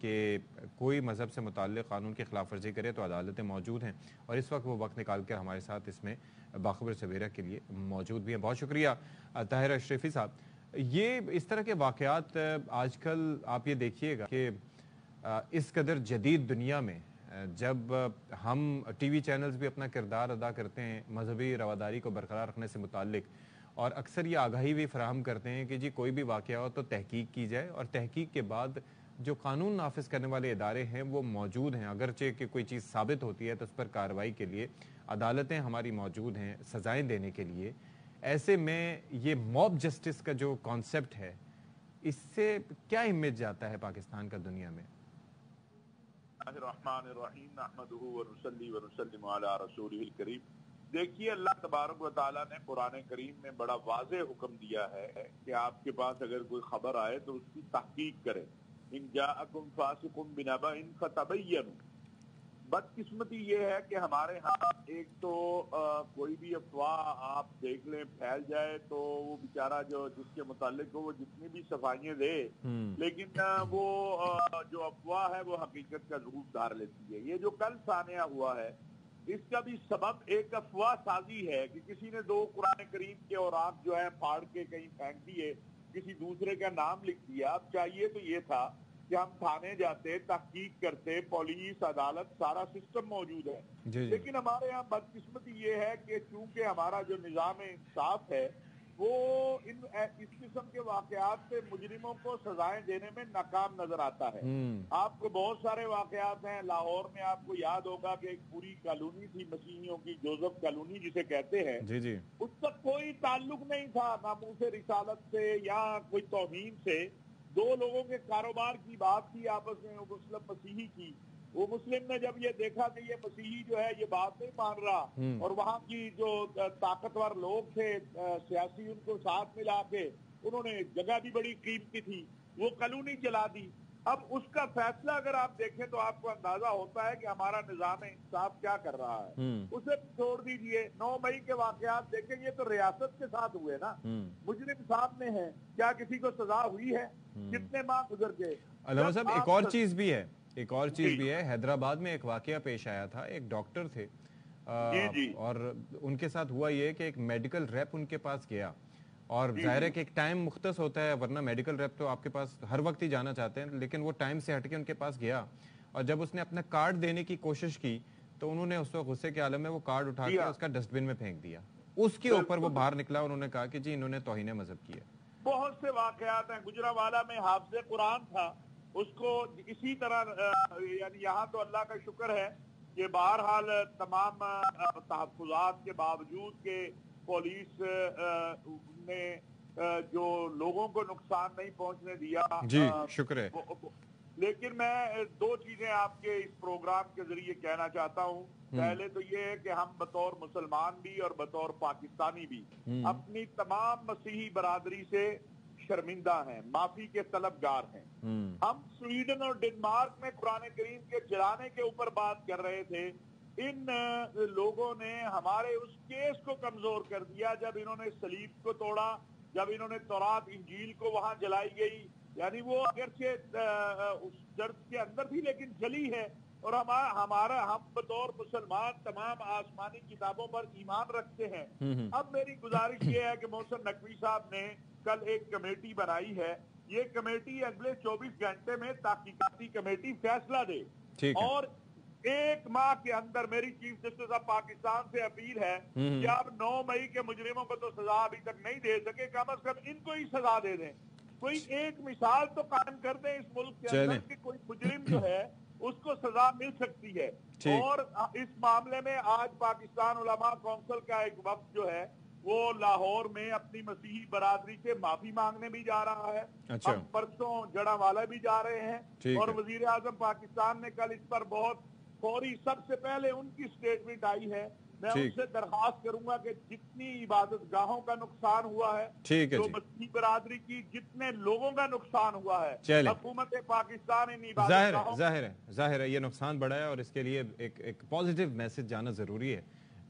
کہ کوئی مذہب سے متعلق قانون کی خلاف ورزی کرے تو عدالتیں موجود ہیں، اور اس وقت وہ وقت نکال کر ہمارے ساتھ اس میں باخبر سویرا کے لیے موجود بھی ہیں۔ بہت شکریہ طاہر اشرفی صاحب۔ یہ اس طرح کے واقعات آج کل آپ یہ دیکھیے گا کہ اس قدر جدید دنیا میں جب ہم ٹی وی چینلز بھی اپنا کردار ادا کرتے ہیں مذہبی رواداری کو برقرار رکھنے سے متعلق، اور اکثر یہ آگاہی بھی فراہم کرتے ہیں کہ جی کوئی بھی واقعہ ہو تو تحقیق کی جائے، اور تحقیق کے بعد جو قانون نافذ کرنے والے ادارے ہیں وہ موجود ہیں، اگرچہ کہ کوئی چیز ثابت ہوتی ہے تو اس پر کارروائی کے لیے عدالتیں ہماری موجود ہیں سزائیں دینے کے لیے۔ ایسے میں یہ موب جسٹس کا جو کانسیپٹ ہے، اس سے کیا امیج جاتا ہے پاکستان کا دنیا میں؟ الرحمن الرحیم نحمدہ ونصلی ونسلم علی رسولہ الکریم۔ دیکھیے، اللہ تبارک و تعالیٰ نے قرآن کریم میں بڑا واضح حکم دیا ہے کہ آپ کے پاس اگر کوئی خبر آئے تو اس کی تحقیق کریں۔ ان جاءکم فاسق بنبأ فتبینوا۔ بدقسمتی یہ ہے کہ ہمارے ہاں ایک تو کوئی بھی افواہ آپ دیکھ لیں پھیل جائے تو وہ بیچارہ جو جس کے متعلق وہ جتنی بھی صفائیاں دے، لیکن وہ جو افواہ ہے وہ حقیقت کا روپ دھار لیتی ہے۔ یہ جو کل سانحہ ہوا ہے، اس کا بھی سبب ایک افواہ سازی ہے کہ کسی نے 2 قرآن کریم کے اور آپ جو ہے پھاڑ کے کہیں پھینک دیے، کسی دوسرے کا نام لکھ دیا۔ اب چاہیے تو یہ تھا کہ ہم تھانے جاتے، تحقیق کرتے، پولیس، عدالت، سارا سسٹم موجود ہے۔ لیکن ہمارے یہاں بدقسمتی یہ ہے کہ چونکہ ہمارا جو نظام انصاف ہے وہ اس قسم کے واقعات سے مجرموں کو سزائیں دینے میں ناکام نظر آتا ہے۔ آپ کو بہت سارے واقعات ہیں۔ لاہور میں آپ کو یاد ہوگا کہ ایک پوری کالونی تھی مسیحیوں کی، جوزف کالونی جسے کہتے ہیں، اس کا کوئی تعلق نہیں تھا ناموس رسالت سے یا کوئی توہین سے۔ 2 لوگوں کے کاروبار کی بات تھی آپس میں، وہ مسلم مسیحی کی۔ وہ مسلم نے جب یہ دیکھا کہ یہ مسیحی جو ہے یہ بات نہیں مان رہا، اور وہاں کی جو طاقتور لوگ تھے سیاسی، ان کو ساتھ ملا کے انہوں نے، جگہ بھی بڑی قیمتی تھی، وہ کالونی جلا دی۔ اب اس کا فیصلہ اگر آپ دیکھیں تو آپ کو اندازہ ہوتا ہے کہ ہمارا نظام انصاف کیا کر رہا ہے۔ اسے چھوڑ دیجئے، 9 مئی کے واقعات دیکھیں، یہ تو ریاست کے ساتھ ہوئے نا، مجرم سامنے ہیں، کیا کسی کو سزا ہوئی ہے؟ کتنے ماہ گزر گئے؟ علامہ صاحب ایک اور چیز بھی ہے، حیدرآباد میں ایک واقعہ پیش آیا تھا، ایک ڈاکٹر تھے اور ان کے ساتھ ہوا یہ کہ ایک میڈیکل ریپ ان کے پاس گیا، اور ظاہر ہے کہ ایک ٹائم مختص ہوتا ہے، ورنہ میڈیکل ریپ تو آپ کے پاس ہر وقت ہی جانا چاہتے ہیں، لیکن وہ ٹائم سے ہٹ کے ان کے پاس گیا، اور جب اس نے اپنا کارڈ دینے کی کوشش کی تو انہوں نے اس وقت غصے کے عالم میں وہ کارڈ اٹھا کے اس کا ڈسٹ بن میں پھینک دیا۔ اس کے اوپر وہ باہر نکلا، انہوں نے کہا کہ جی انہوں نے توہین مذہب کی ہے۔ بہت سے واقعات ہیں۔ گجرانوالہ میں حافظ قرآن تھا، اس کو اسی طرح، یعنی یہاں تو اللہ کا شکر ہے کہ بہرحال تمام تحفظات کے باوجود کہ پولیس نے جو لوگوں کو نقصان نہیں پہنچنے دیا، جی شکر ہے، لیکن میں 2 چیزیں آپ کے اس پروگرام کے ذریعے کہنا چاہتا ہوں۔ پہلے تو یہ ہے کہ ہم بطور مسلمان بھی اور بطور پاکستانی بھی اپنی تمام مسیحی برادری سے شرمندہ ہیں، معافی کے طلبگار ہیں۔ ہم سویڈن اور ڈنمارک میں قرآن کریم کے جلانے کے اوپر بات کر رہے تھے، ان لوگوں نے ہمارے اس کیس کو کمزور کر دیا جب انہوں نے صلیب کو توڑا، جب انہوں نے تورات انجیل کو وہاں جلائی گئی، یعنی وہ اگرچہ اس چرچ کے اندر تھی لیکن جلی ہے، اور ہم بطور مسلمان تمام آسمانی کتابوں پر ایمان رکھتے ہیں۔ اب میری گزارش یہ ہے کہ محسن نقوی صاحب نے کل ایک کمیٹی بنائی ہے، یہ کمیٹی اگلے 24 گھنٹے میں تحقیقاتی کمیٹی فیصلہ دے، اور 1 ماہ کے اندر میری چیف جسٹس آف پاکستان سے اپیل ہے کہ آپ 9 مئی کے مجرموں کو تو سزا ابھی تک نہیں دے سکے، کم از کم ان کو ہی سزا دے دیں۔ کوئی ایک مثال تو قائم کر دیں اس ملک کے اندر کہ کوئی مجرم جو ہے اس کو سزا مل سکتی ہے۔ اور اس معاملے میں آج پاکستان علماء کونسل کا ایک وفد جو ہے وہ لاہور میں اپنی مسیحی برادری سے معافی مانگنے بھی جا رہا ہے۔ ہم پرسوں جڑاوالا بھی جا رہے ہیں، اور وزیر اعظم پاکستان نے کل اس پر بہت فوری، سب سے پہلے ان کی سٹیٹمنٹ آئی ہے۔ میں ان سے درخواست کروں گا کہ جتنی عبادت گاہوں کا نقصان ہوا ہے، جو مسیحی برادری کی جتنے لوگوں کا نقصان ہوا ہے، حکومت پاکستان ان عبادت گاہوں، ظاہر ہے یہ نقصان بڑا ہے، اور اس کے لیے ایک پازیٹیو میسج جانا ضروری ہے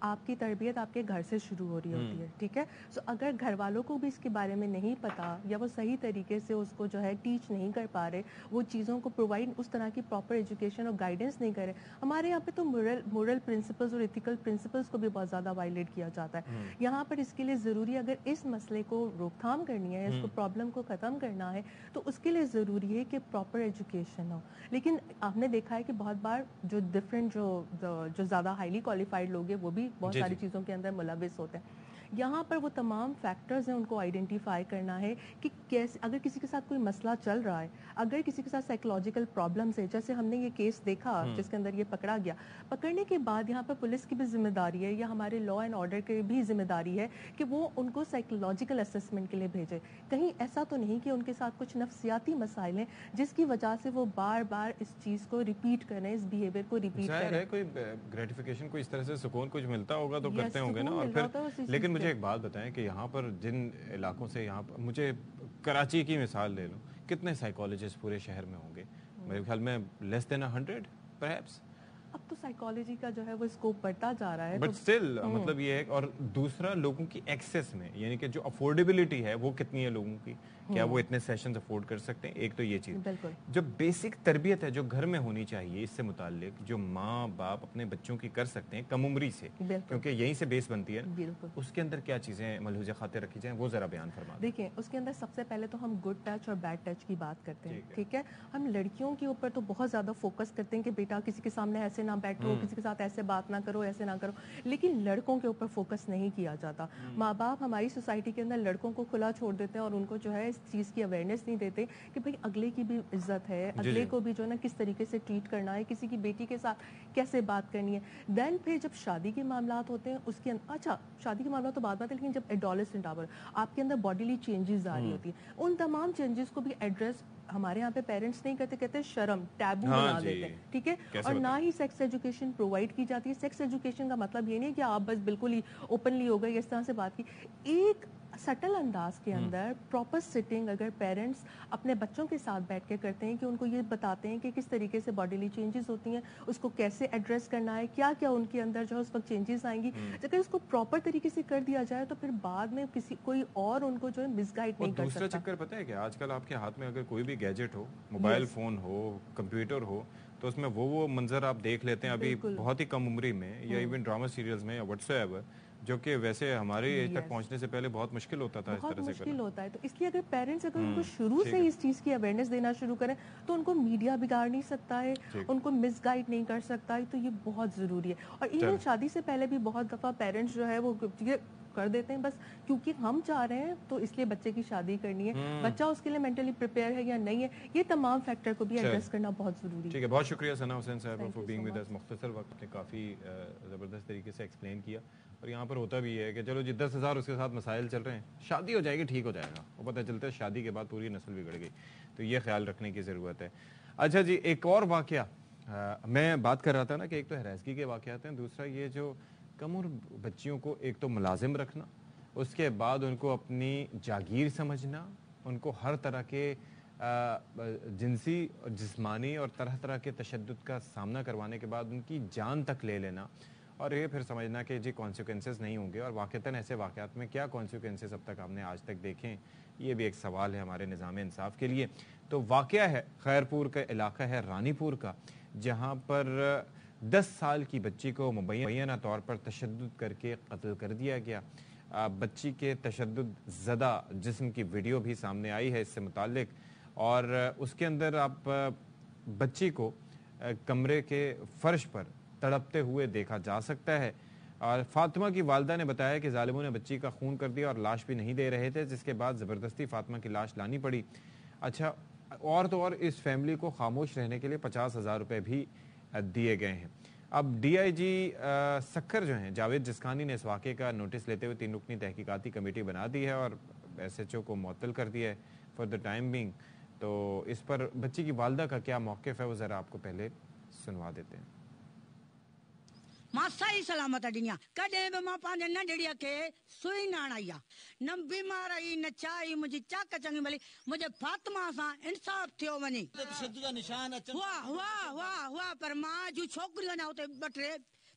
آپ کی تربیت آپ کے گھر سے شروع ہو رہی ہوتی ہے, ٹھیک ہے. سو اگر گھر والوں کو بھی اس کے بارے میں نہیں پتا یا وہ صحیح طریقے سے اس کو جو ہے ٹیچ نہیں کر پا رہے, وہ چیزوں کو پرووائڈ اس طرح کی پراپر ایجوکیشن اور گائیڈنس نہیں کرے. ہمارے یہاں پہ تو مورل پرنسپلز اور ایتھیکل پرنسپلز کو بھی بہت زیادہ وائلیٹ کیا جاتا ہے. یہاں پر اس کے لیے ضروری, اگر اس مسئلے کو روک تھام کرنی ہے, اس کو پرابلم کو ختم کرنا ہے, تو اس کے لیے ضروری ہے کہ پراپر ایجوکیشن ہو. لیکن آپ نے دیکھا ہے کہ بہت بار جو ڈفرینٹ جو زیادہ ہائیلی کوالیفائڈ لوگ ہیں وہ بھی بہت ساری چیزوں کے اندر ملوث ہوتے ہیں. یہاں پر وہ تمام فیکٹرز ہیں, ان کو آئیڈینٹیفائی کرنا ہے کہ کیسے, اگر کسی کے ساتھ کوئی مسئلہ چل رہا ہے, اگر کسی کے ساتھ سائیکولوجیکل پرابلمس ہے, جیسے ہم نے یہ کیس دیکھا جس کے اندر یہ پکڑا گیا, پکڑنے کے بعد یہاں پر پولیس کی بھی ذمہ داری ہے یا ہمارے لا اینڈ آرڈر کی بھی ذمہ داری ہے کہ وہ ان کو سائیکولوجیکل اسسمنٹ کے لیے بھیجے. کہیں ایسا تو نہیں کہ ان کے ساتھ کچھ نفسیاتی مسائل ہیں جس کی وجہ سے وہ بار بار اس چیز کو ریپیٹ کریں, اس بیہیویئر کو ریپیٹ کریں. کوئی گریٹیفیکیشن کوئی اس طرح سے سکون کچھ ملتا ہوگا تو کرتے ہوں گے نا. اور پھر لیکن مجھے ایک بات بتائیں کہ یہاں پر جن علاقوں سے, یہاں پر مجھے کراچی کی مثال لے لوں, کتنے سائیکالوجسٹ پورے شہر میں ہوں گے؟ میرے خیال میں لیس دین 100 پرہیپس. اب تو سائیکالوجی کا جو ہے وہ اسکوپ بڑھتا جا رہا ہے, بٹ اسٹل مطلب یہ ہے. اور دوسرا لوگوں کی ایکسیس میں, یعنی کہ جو افورڈیبلٹی ہے وہ کتنی ہے لوگوں کی, کیا وہ اتنے سیشنز افورڈ کر سکتے ہیں؟ ایک تو یہ چیز. جو بیسک تربیت ہے جو گھر میں ہونی چاہیے اس سے متعلق, جو ماں باپ اپنے بچوں کی کر سکتے ہیں کم عمری سے, کیونکہ یہیں سے بیس بنتی ہے, اس کے اندر کیا چیزیں ملحوظہ خاطر رکھی جائیں, وہ ذرا بیان فرما دیں. دیکھیں, اس کے اندر سب سے پہلے تو ہم گڈ ٹچ اور بیڈ ٹچ کی بات کرتے ہیں, ٹھیک ہے. ہم لڑکیوں کے اوپر تو بہت زیادہ فوکس کرتے ہیں کہ بیٹا کسی کے سامنے ایسے نہ بیٹھو, کسی کے ساتھ ایسے بات نہ کرو, ایسے نہ کرو, لیکن لڑکوں کے اوپر فوکس نہیں کیا جاتا. ماں باپ ہماری سوسائٹی کے اندر لڑکوں کو کھلا چھوڑ دیتے ہیں اور ان کو جو ہے اس چیز کی اویئرنیس نہیں دیتے کہ بھئی اگلے کی بھی عزت ہے, اگلے کو بھی جو ہے نا کس طریقے سے ٹریٹ کرنا ہے, کسی کی بیٹی کے ساتھ کیسے بات کرنی ہے. دین پھر جب شادی کے معاملات ہوتے ہیں, اس کے اچھا شادی کے معاملات تو بعد میں, لیکن جب ایڈولسنٹ آپ کے اندر باڈیلی چینجز آ رہی ہوتی ہیں, ان تمام چینجز کو بھی ایڈریس ہمارے یہاں پہ پیرنٹس نہیں کرتے, کہتے ہیں شرم, ٹیبو بنا دیتے ہیں, ٹھیک ہے. اور نہ ہی سیکس ایجوکیشن پرووائڈ کی جاتی ہے. سیکس ایجوکیشن کا مطلب یہ نہیں کہ آپ بس بالکل ہی اوپنلی ہو گئے اس طرح سے بات کی. ایک سٹل انداز کے اندر پراپر سٹنگ اگر پیرنٹس اپنے بچوں کے ساتھ بیٹھ کے کرتے ہیں کہ ان کو یہ بتاتے ہیں کہ کس طریقے سے باڈیلی چینجز ہوتی ہیں, اس کو کیسے ایڈریس کرنا ہے, کیا کیا ان کے اندر جو ہے اس وقت چینجز آئیں گی, اگر اس کو پراپر طریقے سے کر دیا جائے تو پھر بعد میں کوئی اور ان کو جو ہے مس گائیڈ نہیں کر سکتا. دوسرا چکر پتہ ہے کہ آج کل آپ کے ہاتھ میں اگر کوئی بھی گیجٹ ہو, موبائل فون ہو, کمپیوٹر ہو, تو اس میں وہ منظر آپ دیکھ لیتے ہیں ابھی بہت ہی کم عمری میں, یا ایون ڈراما سیریلز میں یا واٹس ایور, جو کہ ویسے ہمارے ایج تک پہنچنے سے پہلے بہت مشکل ہوتا تھا. بہت مشکل ہوتا ہے. تو اس لیے اگر پیرنٹس اگر ان کو شروع سے اس چیز کی اویئرنیس دینا شروع کریں تو ان کو میڈیا بگاڑ نہیں سکتا ہے, ان کو مس گائیڈ نہیں کر سکتا ہے. تو یہ بہت ضروری ہے. اور ایون شادی سے پہلے بھی بہت دفعہ پیرنٹس جو ہے وہ کر دیتے ہیں, بس کیونکہ ہم چاہ رہے ہیں تو اس لیے بچے کی شادی کرنی ہے, بچہ اس کے لیے مینٹلی پریپیئر ہے یا نہیں ہے, یہ تمام فیکٹر کو بھی ایڈریس کرنا بہت ضروری ہے. ٹھیک ہے, بہت شکریہ ثنا حسین صاحبہ فار بینگ ود اس. مختصر وقت نے کافی زبردست طریقے سے ایکسپلین کیا. اور یہاں پر ہوتا بھی ہے کہ چلو جی 10,000 اس کے ساتھ مسائل چل رہے ہیں, شادی ہو جائے گی ٹھیک ہو جائے گا, وہ پتہ چلتا ہے شادی کے بعد پوری نسل بگڑ گئی. تو یہ خیال رکھنے کی ضرورت ہے. اچھا جی, ایک اور واقعہ میں بات کر رہا تھا نا کہ ایک تو ہراسگی کے واقعات ہیں, دوسرا یہ جو کم عمر بچیوں کو ایک تو ملازم رکھنا, اس کے بعد ان کو اپنی جاگیر سمجھنا, ان کو ہر طرح کے جنسی جسمانی اور طرح طرح کے تشدد کا سامنا کروانے کے بعد ان کی جان تک لے لینا, اور یہ پھر سمجھنا کہ جی کانسیکوینسز نہیں ہوں گے. اور واقعتاً ایسے واقعات میں کیا کانسیکوینسز اب تک ہم نے آج تک دیکھیں, یہ بھی ایک سوال ہے ہمارے نظام انصاف کے لیے. تو واقعہ ہے خیرپور کا علاقہ ہے رانی پور کا, جہاں پر 10 سال کی بچی کو مبینہ طور پر تشدد کر کے قتل کر دیا گیا. بچی کے تشدد زدہ جسم کی ویڈیو بھی سامنے آئی ہے اس سے متعلق, اور اس کے اندر آپ بچی کو کمرے کے فرش پر تڑپتے ہوئے دیکھا جا سکتا ہے. اور فاطمہ کی والدہ نے بتایا کہ ظالموں نے بچی کا خون کر دیا اور لاش بھی نہیں دے رہے تھے, جس کے بعد زبردستی فاطمہ کی لاش لانی پڑی. اچھا, اور تو اور اس فیملی کو خاموش رہنے کے لیے 50,000 روپے بھی دیے گئے ہیں. اب ڈی آئی جی سکھر جو ہیں جاوید جسکانی نے اس واقعے کا نوٹس لیتے ہوئے 3 رکنی تحقیقاتی کمیٹی بنا دی ہے اور ایس ایچ او کو معطل کر دیا ہے فار دا ٹائم بینگ. تو اس پر بچی کی والدہ کا کیا موقف ہے وہ ذرا آپ کو پہلے سنوا دیتے ہیں. ماسا ہی سلامت دنیا کدے بھی ماں پانچ ننڈڑیا کے سوئی نان آئی نہ بیمار آئی نہ چائی مجھے چاک چنگی ملی مجھے فاطمہ سا انصاف تھیو ونی واہ واہ واہ واہ پر ماں جو چھوکریوں نے ہوتے بٹرے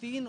3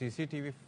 CCTV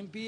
MP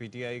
PTI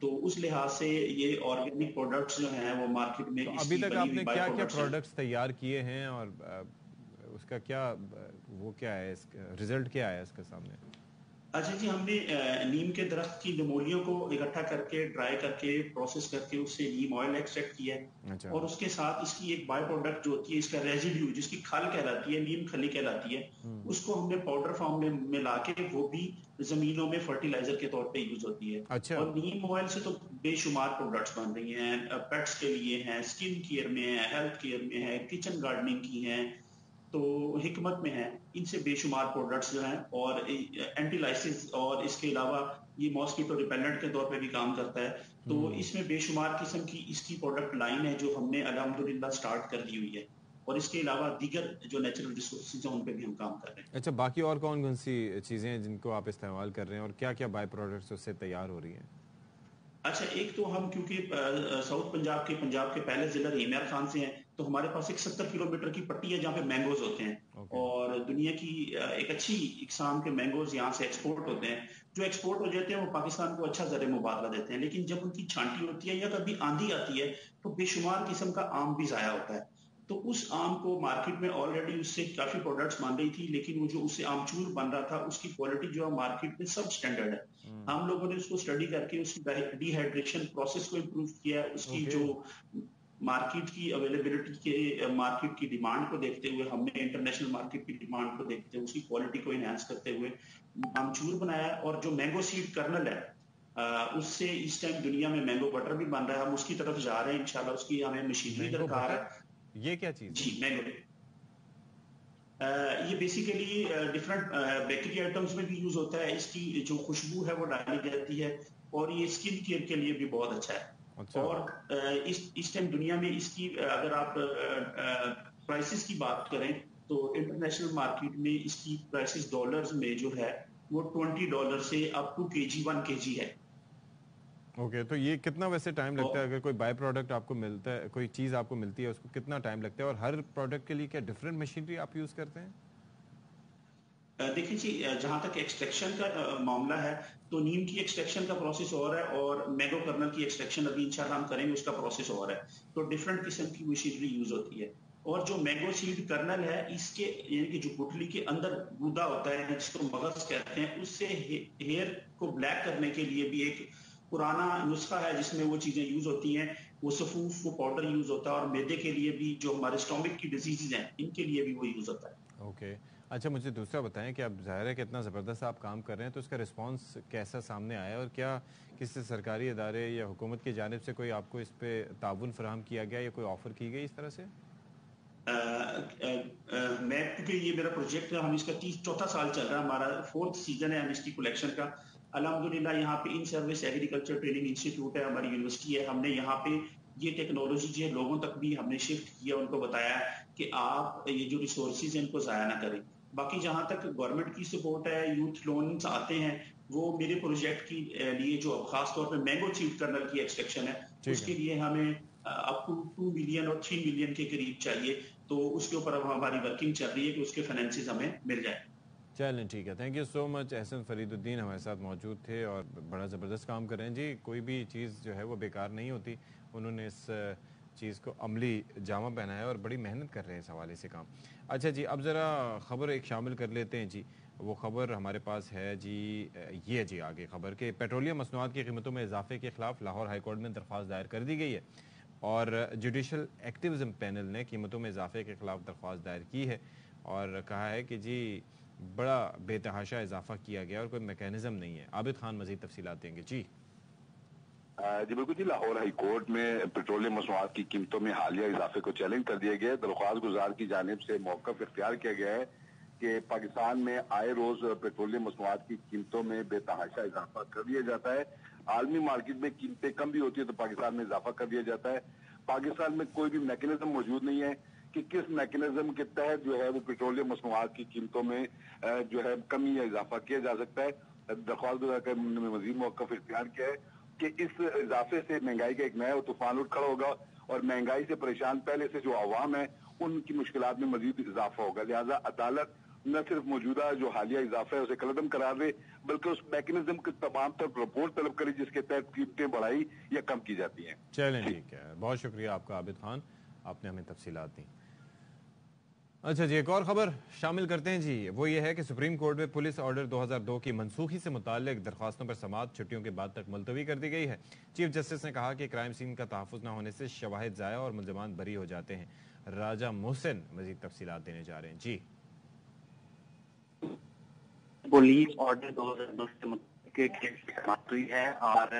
تو اس لحاظ سے یہ آرگینک پروڈکٹس جو ہیں وہ مارکیٹ میں ابھی تک آپ نے کیا کیا پروڈکٹس تیار کیے ہیں اور اس کا کیا وہ کیا ہے ریزلٹ کیا ہے اس کے سامنے؟ اچھا جی، ہم نے نیم کے درخت کی نمولیوں کو اکٹھا کر کے ڈرائی کر کے پروسیس کر کے اس سے نیم آئل ایکسٹریکٹ کیا ہے، اور اس کے ساتھ اس کی ایک بائی پروڈکٹ جو ہوتی ہے اس کا ریزیڈیو جس کی کھال کہلاتی ہے، نیم کھلی کہلاتی ہے، اس کو ہم نے پاؤڈر فارم میں ملا کے وہ بھی زمینوں میں فرٹیلائزر کے طور پہ یوز ہوتی ہے۔ اور نیم آئل سے تو بے شمار پروڈکٹس بن رہی ہیں، پیٹس کے لیے ہیں، اسکن کیئر میں ہیں، ہیلتھ کیئر میں ہے، کچن گارڈننگ کی ہیں، تو حکمت میں ہے، ان سے بے شمار پروڈکٹس جو ہیں، اور اینٹی لائسس اور اس کے علاوہ یہ ماسکیٹو ریپیلنٹ کے طور پہ بھی کام کرتا ہے، تو اس میں بے شمار قسم کی اس کی پروڈکٹ لائن ہے جو ہم نے الحمدللہ سٹارٹ کر دی ہوئی ہے، اور اس کے علاوہ دیگر جو نیچرل ریسورسز ہیں ان پہ بھی ہم کام کر رہے ہیں۔ اچھا، باقی اور کون کون سی چیزیں ہیں جن کو آپ استعمال کر رہے ہیں اور کیا کیا بائی پروڈکٹس اس سے تیار ہو رہی ہیں؟ اچھا، ایک تو ہم کیونکہ ساؤتھ پنجاب کے پہلے ضلع رحیمیار خان سے ہیں، تو ہمارے پاس ایک 70 کلومیٹر کی پٹی ہے جہاں پہ مینگوز ہوتے ہیں، اور دنیا کی ایک اچھی اقسام کے مینگوز یہاں سے ایکسپورٹ ہوتے ہیں، جو ایکسپورٹ ہو جاتے ہیں وہ پاکستان کو اچھا زر مبادلہ دیتے ہیں، لیکن جب ان کی چھانٹی ہوتی ہے یا کبھی آندھی آتی ہے تو بے شمار قسم کا آم بھی ضائع ہوتا ہے، تو اس آم کو مارکیٹ میں آلریڈی اس سے کافی پروڈکٹس بن رہی تھی، لیکن وہ جو اس سے آمچور بن رہا تھا اس کی کوالٹی جو ہے مارکیٹ میں سب سٹینڈرڈ ہے۔ ہم لوگوں نے اس کو اسٹڈی کر کے اس کی ڈی ہائیڈریشن پروسیس کو امپروو کیا ہے، اس کی جو مارکیٹ کی اویلیبلٹی کے مارکیٹ کی ڈیمانڈ کو دیکھتے ہوئے ہم نے انٹرنیشنل مارکیٹ کی ڈیمانڈ کو دیکھتے ہوئے اس کی کوالٹی کو انہانس کرتے ہوئے آمچور بنایا ہے، اور جو مینگو سیڈ کرنل ہے اس سے اس ٹائم دنیا میں مینگو بٹر بھی بن رہا ہے، ہم اس کی طرف جا رہے ہیں انشاءاللہ، اس کی ہمیں مشینری درکار ہے۔ یہ کیا چیز؟ جی، مینگو یہ بیسیکلی ڈفرنٹ بیکری آئٹمس میں بھی یوز ہوتا ہے، اس کی جو خوشبو ہے وہ ڈالی جاتی ہے، اور یہ اسکن کیئر کے لیے بھی بہت اچھا ہے، اور اس ٹائم دنیا میں اس کی اگر آپ پرائسز کی بات کریں تو انٹرنیشنل مارکیٹ میں اس کی پرائسز ڈالرز میں جو ہے وہ $20 سے اپ ٹو $1 kg ہے۔ اوکے، تو یہ کتنا ویسے ٹائم لگتا ہے اگر کوئی بائی پروڈکٹ آپ کو ملتا ہے، کوئی چیز آپ کو ملتی ہے، اس کو کتنا ٹائم لگتا ہے، اور ہر پروڈکٹ کے لیے کیا ڈیفرنٹ مشینری آپ یوز کرتے ہیں؟ دیکھیں جی، جہاں تک ایکسٹریکشن کا معاملہ ہے تو نیم کی ایکسٹریکشن کا پروسیس اور ہے، اور مینگو کرنل کی ایکسٹریکشن ابھی انشاءاللہ ہم کریں گے، اس کا پروسیس اور ہے، تو ڈفرنٹ قسم کی مشینری یوز ہوتی ہے، اور جو مینگو سیڈ کرنل ہے اس کے یعنی کہ جو گٹلی کے اندر گودا ہوتا ہے جس کو مغز کہتے ہیں، اس سے ہیئر کو بلیک کرنے کے لیے بھی ایک پرانا نسخہ ہے جس میں وہ چیزیں یوز ہوتی ہیں، وہ سفوف وہ پاؤڈر یوز ہوتا ہے، اور میدے کے لیے بھی جو ہمارے اسٹومک کی ڈیزیزز ہیں ان کے لیے بھی وہ یوز ہوتا ہے۔ اوکے، اچھا مجھے دوسرا بتائیں کہ اب ظاہر ہے کہ اتنا زبردست آپ کام کر رہے ہیں، تو اس کا رسپانس کیسا سامنے آیا، اور کیا کسی سرکاری ادارے یا حکومت کی جانب سے کوئی آپ کو اس پہ تعاون فراہم کیا گیا یا کوئی آفر کی گئی اس طرح سے؟ میں کیونکہ یہ میرا پروجیکٹ ہے، ہم اس کا 34 سال چل رہا ہے، ہمارا 4th سیزن ہے ایمنسٹی کلیکشن کا، الحمدللہ یہاں پہ ان سروس ایگریکلچر ٹریننگ انسٹیٹیوٹ ہے، ہماری یونیورسٹی ہے، ہم نے یہاں پہ یہ ٹیکنالوجی جو ہے لوگوں تک بھی ہم نے شفٹ کیا، ان کو بتایا کہ آپ یہ جو ریسورسز ہیں ان کو ضائع نہ کریں۔ باقی جہاں تک گورنمنٹ کی سپورٹ ہے، یوتھ لونز آتے ہیں، وہ میرے پروجیکٹ کی لیے جو خاص طور پہ مینگو سیڈ کرنل کی ایکسٹریکشن ہے اس کے لیے ہمیں اپ ٹو 2 ملین اور 3 ملین کے قریب چاہیے، تو اس کے اوپر اب ہماری ورکنگ چل رہی ہے کہ اس کے فائنینسز ہمیں مل جائیں۔ چلیں ٹھیک ہے، تھینک یو سو مچ۔ احسن فرید الدین ہمارے ساتھ موجود تھے اور بڑا زبردست کام کر رہے ہیں جی، کوئی بھی چیز جو ہے وہ بیکار نہیں ہوتی، انہوں نے اس چیز کو عملی جامہ پہنا ہے اور بڑی محنت کر رہے ہیں اس حوالے سے کام۔ اچھا جی، اب ذرا خبر ایک شامل کر لیتے ہیں جی، وہ خبر ہمارے پاس ہے جی، یہ جی آگے خبر کہ پیٹرولیم مصنوعات کی قیمتوں میں اضافے کے خلاف لاہور ہائی کورٹ میں درخواست دائر کر دی گئی ہے، اور جوڈیشل ایکٹیوزم پینل نے قیمتوں میں اضافے کے خلاف درخواست دائر کی ہے اور کہا ہے کہ جی بڑا بے تحاشا اضافہ کیا گیا اور کوئی میکینزم نہیں ہے۔ عابد خان مزید تفصیلات دیں گے۔ جی بالکل جی، لاہور ہائی کورٹ میں پیٹرولیم مصنوعات کی قیمتوں میں حالیہ اضافے کو چیلنج کر دیا گیا ہے۔ درخواست گزار کی جانب سے موقف اختیار کیا گیا ہے کہ پاکستان میں آئے روز پیٹرولیم مصنوعات کی قیمتوں میں بے تحاشا اضافہ کر دیا جاتا ہے، عالمی مارکیٹ میں قیمتیں کم بھی ہوتی ہے تو پاکستان میں اضافہ کر دیا جاتا ہے۔ پاکستان میں کوئی بھی میکینزم موجود نہیں ہے کہ کس میکینزم کے تحت جو ہے وہ پیٹرولیم مصنوعات کی قیمتوں میں جو ہے کمی یا اضافہ کیا جا سکتا ہے۔ درخواست گزار کا مزید موقف اختیار کیا ہے کہ اس اضافے سے مہنگائی کا ایک نیا طوفان اٹھ کھڑا ہوگا، اور مہنگائی سے پریشان پہلے سے جو عوام ہے ان کی مشکلات میں مزید اضافہ ہوگا، لہذا عدالت نہ صرف موجودہ جو حالیہ اضافہ ہے اسے کلعدم قرار دے بلکہ اس میکنزم کی تمام تر رپورٹ طلب کرے جس کے تحت قیمتیں بڑھائی یا کم کی جاتی ہیں. چلیں ٹھیک ہے, بہت شکریہ آپ کا عابد خان, آپ نے ہمیں تفصیلات دی. اچھا جی, ایک اور خبر شامل کرتے ہیں جی. وہ یہ ہے کہ سپریم کورٹ میں پولیس آرڈر 2002 کی منسوخی سے متعلق درخواستوں پر سماعت چھٹیوں کے بعد تک ملتوی کر دی گئی ہے. چیف جسٹس نے کہا کہ کرائم سین کا تحفظ نہ ہونے سے شواہد ضائع اور ملزمان بری ہو جاتے ہیں. راجہ محسن مزید تفصیلات دینے جا رہے ہیں جی. پولیس آرڈر 2002 سے متعلق سماعت ہوئی ہے اور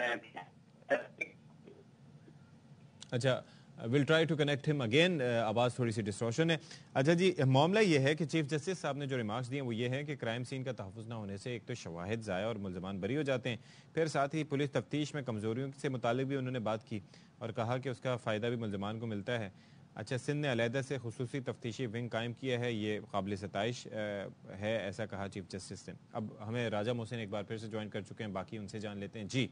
اچھا we'll try to connect him again. آواز تھوڑی سی ڈسٹورشن ہے. اچھا جی, معاملہ یہ ہے کہ چیف جسٹس صاحب نے جو ریمارکس دیے وہ یہ ہے کہ کرائم سین کا تحفظ نہ ہونے سے ایک تو شواہد ضائع اور ملزمان بری ہو جاتے ہیں, پھر ساتھ ہی پولیس تفتیش میں کمزوریوں سے متعلق بھی انہوں نے بات کی اور کہا کہ اس کا فائدہ بھی ملزمان کو ملتا ہے. اچھا, سندھ نے علیحدہ سے خصوصی تفتیشی ونگ قائم کیا ہے, یہ قابل ستائش ہے, ایسا کہا چیف جسٹس نے. اب ہمیں راجہ محسن ایک بار پھر سے جوائن کر چکے ہیں, باقی ان سے جان لیتے ہیں جی.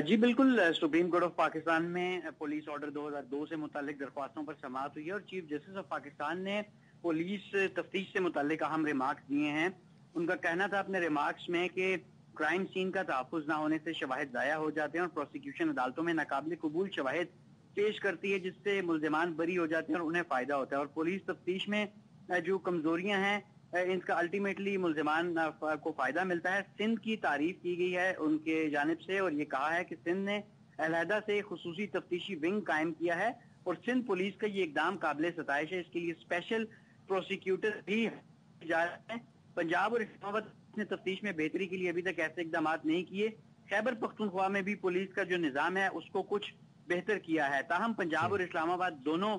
جی بالکل, سپریم کورٹ آف پاکستان میں پولیس آرڈر 2002 سے متعلق درخواستوں پر سماعت ہوئی ہے اور چیف جسٹس آف پاکستان نے پولیس تفتیش سے متعلق اہم ریمارکس دیے ہیں. ان کا کہنا تھا اپنے ریمارکس میں کہ کرائم سین کا تحفظ نہ ہونے سے شواہد ضائع ہو جاتے ہیں اور پروسیکیوشن عدالتوں میں ناقابل قبول شواہد پیش کرتی ہے جس سے ملزمان بری ہو جاتے ہیں اور انہیں فائدہ ہوتا ہے. اور پولیس تفتیش میں جو کمزوریاں ہیں ان کا الٹیمیٹلی ملزمان کو فائدہ ملتا ہے. سندھ کی تعریف کی گئی ہے ان کے جانب سے اور یہ کہا ہے کہ سندھ نے علیحدہ سے خصوصی تفتیشی ونگ قائم کیا ہے اور سندھ پولیس کا یہ اقدام قابل ستائش ہے. اس کے لیے اسپیشل پروسیکیوٹر بھی جا رہے ہیں. پنجاب اور اسلام آباد نے تفتیش میں بہتری کے لیے ابھی تک ایسے اقدامات نہیں کیے. خیبر پختونخوا میں بھی پولیس کا جو نظام ہے اس کو کچھ بہتر کیا ہے, تاہم پنجاب اور اسلام آباد دونوں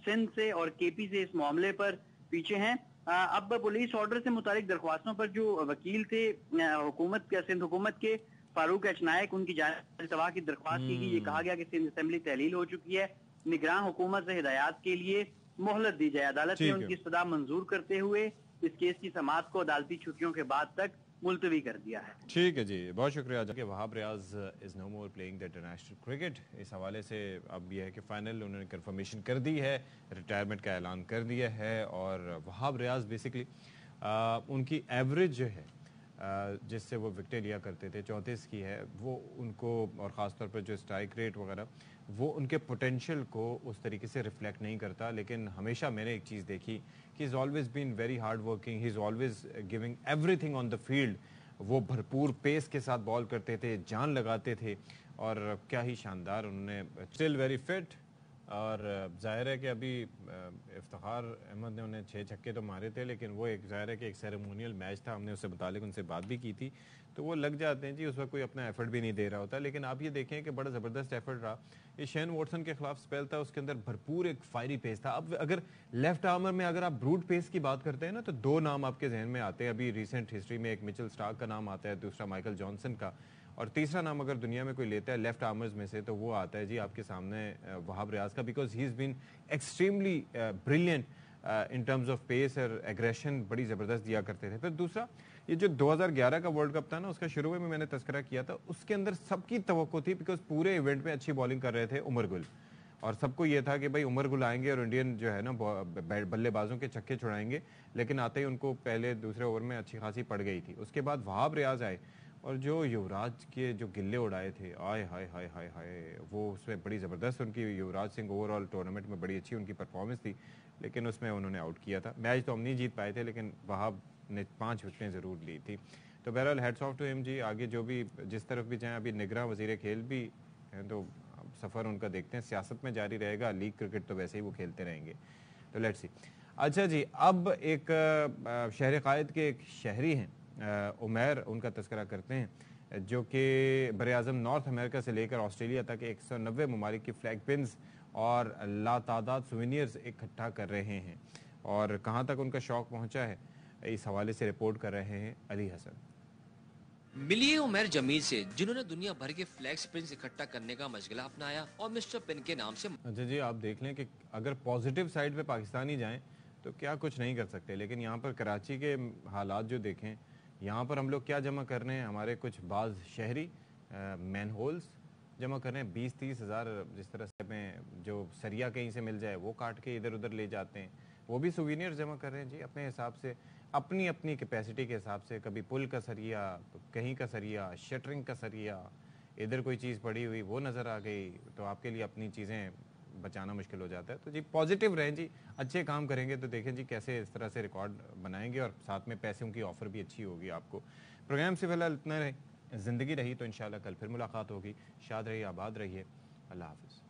سندھ سے اور کے پی سے اس معاملے پر پیچھے ہیں. اب پولیس آرڈر سے متعلق درخواستوں پر جو وکیل تھے حکومت کے, سندھ حکومت کے فاروق ایچ نائک, ان کی جانب التوا کی درخواست کی گئی. یہ کہا گیا کہ سندھ اسمبلی تحلیل ہو چکی ہے, نگراں حکومت سے ہدایات کے لیے مہلت دی جائے. عدالت نے ان کی استدعا منظور کرتے ہوئے اس کیس کی سماعت کو عدالتی چھٹیوں کے بعد تک ملتوی کر دیا ہے. ٹھیک ہے جی, بہت شکریہ. کہ وہاب ریاض از نو مور پلئنگ دی انٹرنیشنل کرکٹ, اس حوالے سے اب یہ ہے کہ فائنل انہوں نے کنفرمیشن کر دی ہے, ریٹائرمنٹ کا اعلان کر دیا ہے. اور وہاب ریاض بیسکلی ان کی ایوریج جو ہے جس سے وہ وکٹیں لیا کرتے تھے 34 کی ہے, وہ ان کو, اور خاص طور پر جو اسٹرائک ریٹ وغیرہ, وہ ان کے پوٹینشیل کو اس طریقے سے ریفلیکٹ نہیں کرتا. لیکن ہمیشہ میں نے ایک چیز دیکھی کہ he's always been very hard working, he's always giving everything on the field. وہ بھرپور پیس کے ساتھ بال کرتے تھے, جان لگاتے تھے, اور کیا ہی شاندار انہوں نے, اسٹل ویری فٹ. اور ظاہر ہے کہ ابھی افتخار احمد نے انہیں 6 چھکے تو مارے تھے, لیکن وہ ایک ظاہر ہے کہ ایک سیریمونیل میچ تھا, ہم نے اس سے متعلق ان سے بات بھی کی تھی, تو وہ لگ جاتے ہیں جی, اس وقت کوئی اپنا ایفرٹ بھی نہیں دے رہا ہوتا. لیکن آپ یہ دیکھیں کہ بڑا زبردست ایفرٹ رہا. یہ شین واٹسن کے خلاف سپیل تھا, اس کے اندر بھرپور ایک فائری پیس تھا. اب اگر لیفٹ آرمر میں اگر آپ بروٹ پیس کی بات کرتے ہیں نا, تو 2 نام آپ کے ذہن میں آتے ہیں ابھی ریسنٹ ہسٹری میں. ایک مچل اسٹارک کا نام آتا ہے, دوسرا مائیکل جانسن کا, اور تیسرا نام اگر دنیا میں کوئی لیتا ہے لیفٹ آرمرز میں سے, تو وہ آتا ہے جی آپ کے سامنے وہاب ریاض کا, because he is been extremely brilliant in terms of peace اور ایگریشن, بڑی زبردست دیا کرتے تھے. پھر دوسرا یہ جو 2011 کا ورلڈ کپ تھا نا, اس کا شروع میں نے تذکرہ کیا تھا, اس کے اندر سب کی توقع تھی, بیکاز پورے ایونٹ میں اچھی بالنگ کر رہے تھے عمر گل, اور سب کو یہ تھا کہ بھائی عمر گل آئیں گے اور انڈین جو ہے نا بلے بازوں کے چھکے چھڑائیں گے. لیکن آتے ہی ان کو پہلے دوسرے اوور میں اچھی خاصی پڑ گئی تھی. اس کے بعد وہاب ریاض آئے, اور جو یوراج کے جو گلے اڑائے تھے, آئے ہائے ہائے ہائے ہائے, وہ اس میں بڑی زبردست ان کی, Yuvraj Singh over all tournament میں بڑی اچھی ان کی پرفارمنس تھی, لیکن اس میں انہوں نے آؤٹ کیا تھا. میچ تو ہم نہیں جیت پائے تھے, لیکن وہاب نے 5 وکٹیں ضرور لی تھی. تو بہرحال ہیڈس آف ٹو ہم جی. آگے جو بھی جس طرف بھی جائیں, ابھی نگراں وزیر کھیل بھی ہیں, تو سفر ان کا دیکھتے ہیں, سیاست میں جاری رہے گا, لیگ کرکٹ تو ویسے ہی وہ کھیلتے رہیں گے. تو لیٹس سی. اچھا جی, اب ایک شہر قائد کے ایک شہری ہیں عمیر, ان کا تذکرہ کرتے ہیں, جو کہ براعظم نارتھ امریکہ سے لے کر آسٹریلیا تک 190 ممالک کی فلیگ پنز اور لاتعداد سوینئرز اکٹھا کر رہے ہیں. اور کہاں تک ان کا شوق پہنچا ہے, اس حوالے سے رپورٹ کر رہے ہیں علی حسن. ملیے عمیر جمیل سے, جنہوں نے دنیا بھر کے فلیگ پنز اکٹھا کرنے کا مشغلہ اپنایا اور مسٹر پن کے نام سے. اچھا جی, آپ دیکھ لیں کہ اگر پازیٹیو سائیڈ پہ پاکستانی جائیں تو کیا کچھ نہیں کر سکتے, لیکن یہاں پر کراچی کے حالات جو دیکھیں, یہاں پر ہم لوگ کیا جمع کر رہے ہیں, ہمارے کچھ بعض شہری مین ہولز جمع کر رہے ہیں, 20-30 ہزار جس طرح سے میں جو سریا کہیں سے مل جائے وہ کاٹ کے ادھر ادھر لے جاتے ہیں. وہ بھی سووینئر جمع کر رہے ہیں جی اپنے حساب سے, اپنی اپنی کیپیسٹی کے حساب سے. کبھی پل کا سریا, کہیں کا سریا, شٹرنگ کا سریا, ادھر کوئی چیز پڑی ہوئی وہ نظر آ گئی, تو آپ کے لیے اپنی چیزیں بچانا مشکل ہو جاتا ہے. تو جی پازیٹیو رہیں جی, اچھے کام کریں گے تو دیکھیں جی کیسے اس طرح سے ریکارڈ بنائیں گے, اور ساتھ میں پیسوں کی آفر بھی اچھی ہوگی آپ کو. پروگرام سے فی الحال اتنا رہے, زندگی رہی تو انشاءاللہ کل پھر ملاقات ہوگی. شاد رہیے, آباد رہیے, اللہ حافظ.